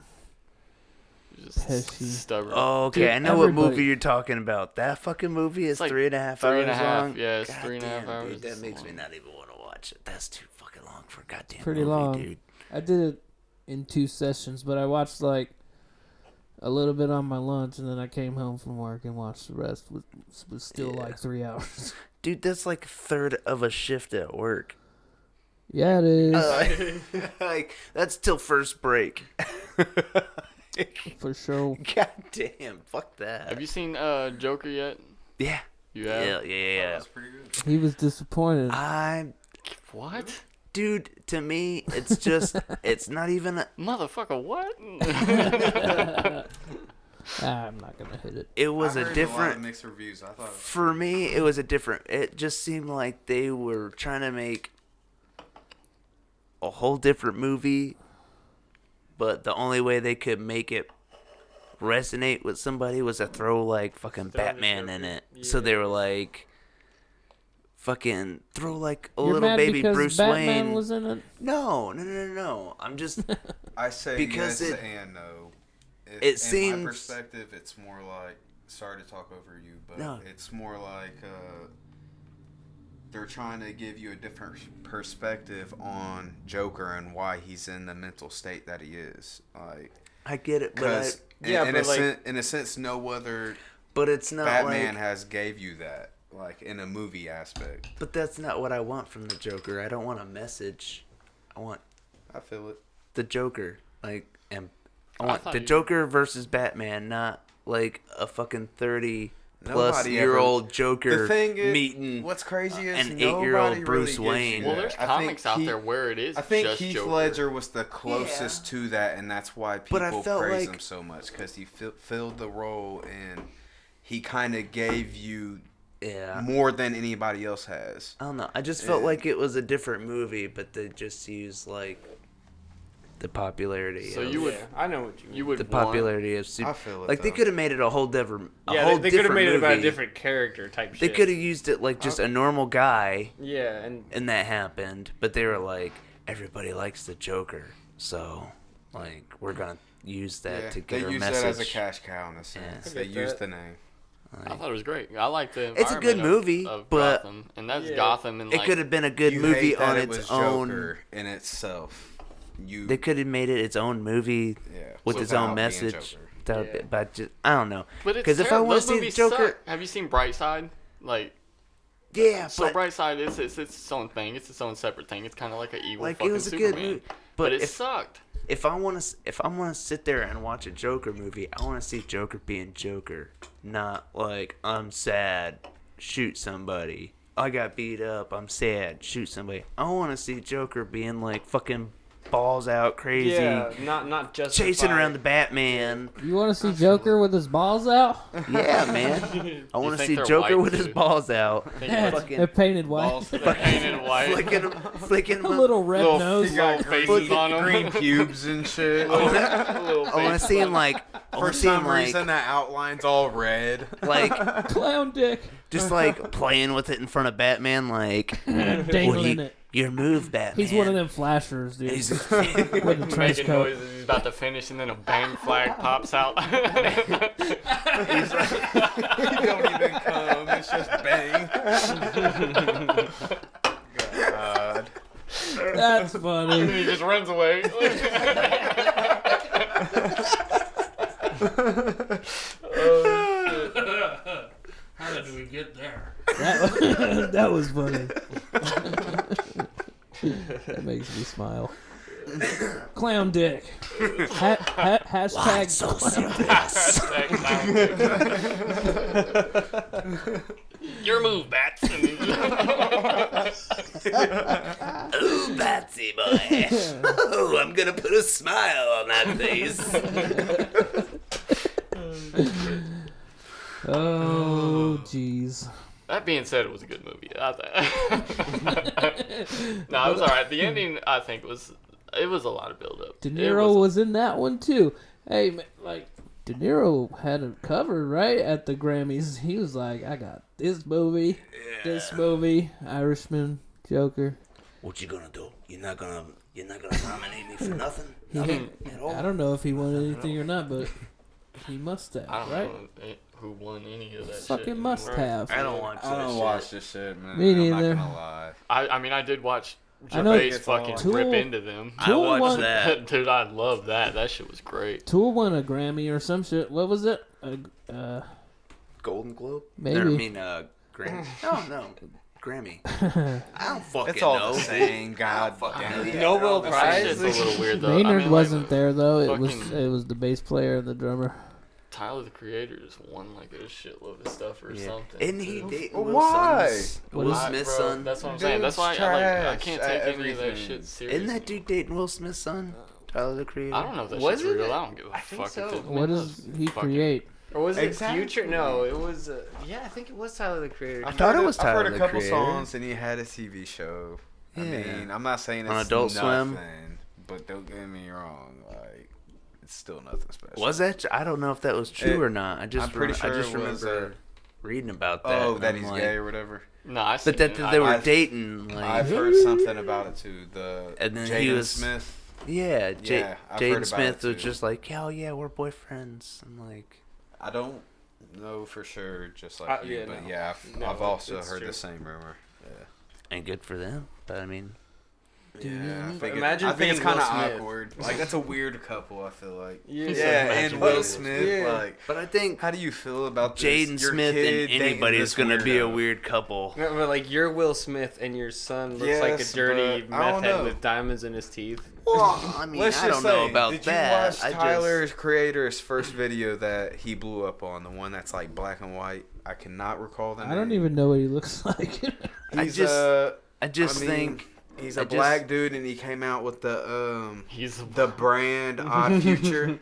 Just Pesci. stubborn. Oh, okay, Dude, I know what everybody- movie you're talking about. That fucking movie is It's like 3.5 three hours and a half, long. yeah, it's God 3.5 damn, hours. Dude, that It's makes me long. not even want to watch it. That's too fucking long for a goddamn Pretty movie, long. dude. I did it in 2 sessions, but I watched like a little bit on my lunch, and then I came home from work and watched the rest. Was still Yeah. like 3 hours. Dude, that's like a third of a shift at work. Yeah, it is. Like, that's till first break. For sure. God damn, fuck that. Have you seen Joker yet? Yeah. You have? Yeah. That's pretty good. He was disappointed. What? Dude, to me, it's just, it's not even, Motherfucker, what? I'm not gonna hit it. it was I a heard different, a lot of mixed reviews. I thought for me, it was a different, it just seemed like they were trying to make a whole different movie, but the only way they could make it resonate with somebody was to throw like fucking Batman in it. So they were like, fucking throw like a You're little mad baby because Bruce Batman Wayne. was in it? No. I'm just, I say Because yes it- and no. it in seems- my perspective, it's more like. Sorry to talk over you, but No. it's more like they're trying to give you a different perspective on Joker and why he's in the mental state that he is. Like, I get it, but because Yeah, but like- in a sense, no other but it's not Batman like, has gave you that, like in a movie aspect. but that's not what I want from the Joker. I don't want a message. I want I feel it. the Joker, like, and I I want thought the you- Joker versus Batman, not like a fucking 30-plus Nobody year ever- old Joker The thing is, meeting what's crazy is an nobody 8-year-old Bruce really Wayne. gives you Well, that. there's I think comics out Heath- there where it is I think just Heath Joker. Ledger was the closest to that, and that's why But I people felt praise like- him so much because he filled the role and he kind of gave you Yeah. more than anybody else has. I don't know. I just felt Yeah. like it was a different movie, but they just used like the popularity. So of, you would- Yeah, I know what you mean. You would the want- popularity of I super. feel it. Like they though. could have made it a whole different. Yeah, they could have made it about a movie. different character type They shit. could have used it like just a normal guy, Yeah, and and that happened. But they were like, everybody likes the Joker, so like we're gonna use that Yeah, to they get our use message. that as a cash cow in a sense. Yeah. They I get use that. the name. I thought it was great. I like the It's a good environment movie, of but- Gotham, and that's Yeah. Gotham, and It like could have been a good You movie hate that on it its was own. Joker in itself. They could have made it its own movie with its own message. But just, I don't know. But because if I want to see Joker, suck. Have you seen Brightside? Like, yeah, so Brightside is it's its own thing. It's its own separate thing. It's kind of like an evil like fucking it was a Superman. good movie, but it sucked. If I want to sit there and watch a Joker movie, I want to see Joker being Joker, not like I'm sad, shoot somebody. I got beat up, I'm sad, shoot somebody. I want to see Joker being like fucking balls out crazy. Yeah, not just chasing around the Batman. You want to see Joker with his balls out? Yeah, man. I want to see Joker with his balls out. They're painted white. They're painted white. Flicking a little red nose. Little faces on them. Green pubes and shit. I want to see him like. For some reason, that outline's all red. Like clown dick. Just like playing with it in front of Batman, like dangling it. Your move, Batman. He's one of them flashers, dude. He's with a trench making coat. noises. He's about to finish, and then a bang flag pops out. He's like, he don't even come. It's just bang. God. That's funny. And he just runs away. How did we get there? That was funny. That makes me smile. Clown dick. Hashtag so serious? Your move, Bats. Ooh, Batsy boy. Oh, I'm gonna put a smile on that face. Oh, jeez. That being said, it was a good movie. No, it was alright. The ending, I think, was a lot of build up. De Niro was in that one too. Hey, man, like De Niro had it covered right at the Grammys. He was like, "I got this movie, this movie, Irishman, Joker." What you gonna do? You're not gonna nominate me for nothing? Nothing at all? I don't know if he won anything or not, but he must have, I don't right? know who won any of that shit. Fucking must have. I don't watch this shit, man. Me neither. I'm not gonna lie. I mean, I did watch I know Gervais it's fucking Tool- rip into them. I watched that. Dude, I love that. That shit was great. Tool won a Grammy or some shit. What was it? Golden Globe? Maybe. I mean, Grammy. No, Grammy. I don't fucking It's all know. the same. God damn. Yeah, Nobel That Prize. shit's a little weird though. Maynard I mean, wasn't there though. It fucking- was the bass player and the drummer. Tyler the Creator just won like a shitload of stuff or something. Isn't he dating Will Why? Smith's What Will is- Smith's Bro, son? that's what I'm saying. That's why Dude's I can't trash take at any of that everything. shit seriously. Isn't that dude dating Will Smith's son? Tyler the Creator? I don't know if that Was shit's it? real. I don't give a I think fuck. so. If it, What does he fucking- create? Or was it Exactly. Future? No, it was. Yeah, I think it was Tyler the Creator. I thought it was I've heard Tyler a the couple Creator. songs, and he had a TV show. I Yeah. mean, I'm not saying it's On Adult nothing, Swim? but don't get me wrong. Like, it's still nothing special. Was that? I don't know if that was true or not. I just I'm pretty sure I just it was, remember reading about that. Oh, and that I'm he's like- gay or whatever. No, I But that they were I've- dating. Like, I've heard something about it too. And then Jaden he was- Smith. yeah, Yeah, I've heard Jaden about Smith it, was too. just like, "Hell yeah, we're boyfriends." I'm like, I don't know for sure, just like you, yeah, but no. yeah, No, I've also it's heard true. the same rumor. and good for them. But I mean, Yeah, I think Imagine I think it's being kind Will of Smith. awkward. Like that's a weird couple. I feel like. Yeah. and Imagine Will Will Smith. Yeah. Like, but I think how do you feel about this? Jaden Your Smith kid and dating anybody this is going to be a weirdo. weird couple. No, but like you're Will Smith and your son looks like a Yes, dirty but I don't meth head know. with diamonds in his teeth. Well, I mean, Let's I just don't know say, about did that. you watch I Tyler's Creator's first video that he blew up on? The one that's like black and white. I cannot recall the name. I don't even know what he looks like. He's I just mean, think he's I a just- black dude, and he came out with the He's the brand Odd Future,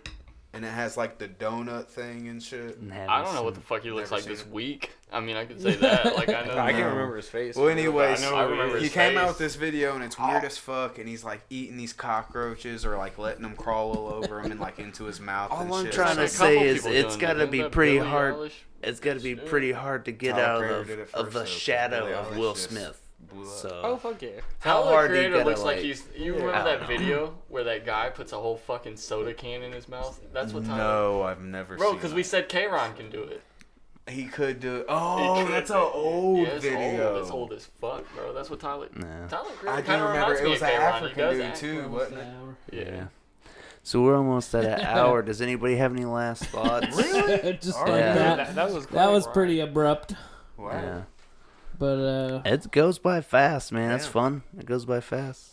and it has like the donut thing and shit. I don't know what the fuck he looks Never like seen this him. week. I mean, I could say that. Like I know. I can't No. remember his face. Well, anyways, I know- I remember he his came out face. with this video, and it's weird as fuck, and he's like eating these cockroaches or like letting them crawl all over him and like into his mouth. All and I'm shit. trying to There's a say couple is people it's doing got that. to be Isn't that pretty Billie hard. Eilish? It's got to be pretty hard to get Tyler out Creator did it of first, the though, shadow Billie of Eilish Will just Smith. blew up. So Oh fuck yeah! how Tyler hard do you Creator gotta, looks like like- he's. You I remember don't that know. video where that guy puts a whole fucking soda can in his mouth? That's what Tyler. No, I've never Bro, seen because that. we said K-Ron can do it. He could do it. Oh, that's an old Yeah, it's video. Old. It's old as fuck, bro. That's what Tyler. Nah. Tyler I kind do of remember reminds it me was of an K-Ron. He African does dude act. too, wasn't it? Yeah. So we're almost at an hour. Does anybody have any last thoughts? Just All like right. that. That was That was pretty abrupt. Wow. Yeah. But It goes by fast, man. That's Yeah. fun. It goes by fast.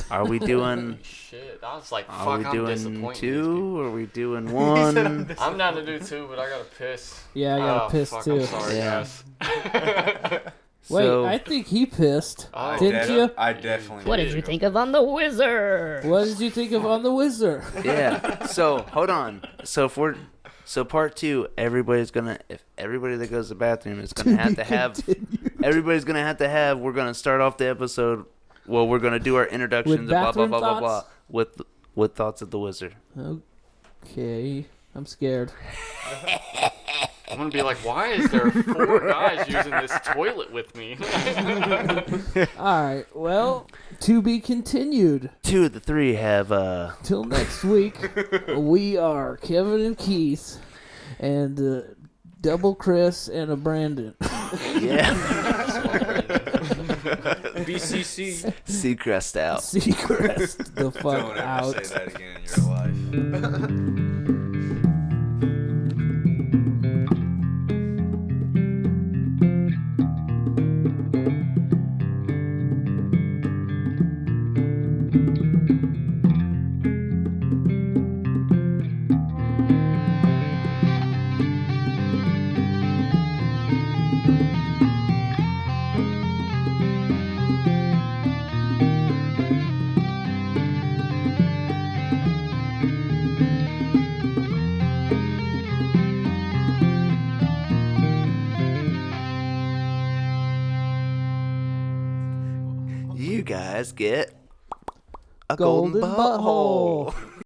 Are we doing? Shit, I was like, Are fuck, we I'm doing disappointed. in these 2? Are we doing 1? I'm down to do 2, but I gotta piss. yeah, I got to piss fuck, too. I'm sorry, Yeah. guys. Wait, So- I think he pissed. Oh, Didn't you? I definitely. What did you think of On the Wizard? What did you think of On the Wizard? Yeah. So hold on. So part 2, everybody that goes to the bathroom is gonna have to have. Everybody's gonna have to have. We're gonna start off the episode. Well, we're gonna do our introductions and blah blah bathroom blah blah blah thoughts? with thoughts of the wizard. Okay, I'm scared. I'm gonna be like, why is there 4 guys using this toilet with me? All right, well, to be continued. 2 of the 3 have Till next week, we are Kevin and Keith, and double Chris and a Brandon. yeah. BCC. Seacrest out. Seacrest the fuck Don't ever out. say that again in your life. You guys get a Golden golden butthole. butthole.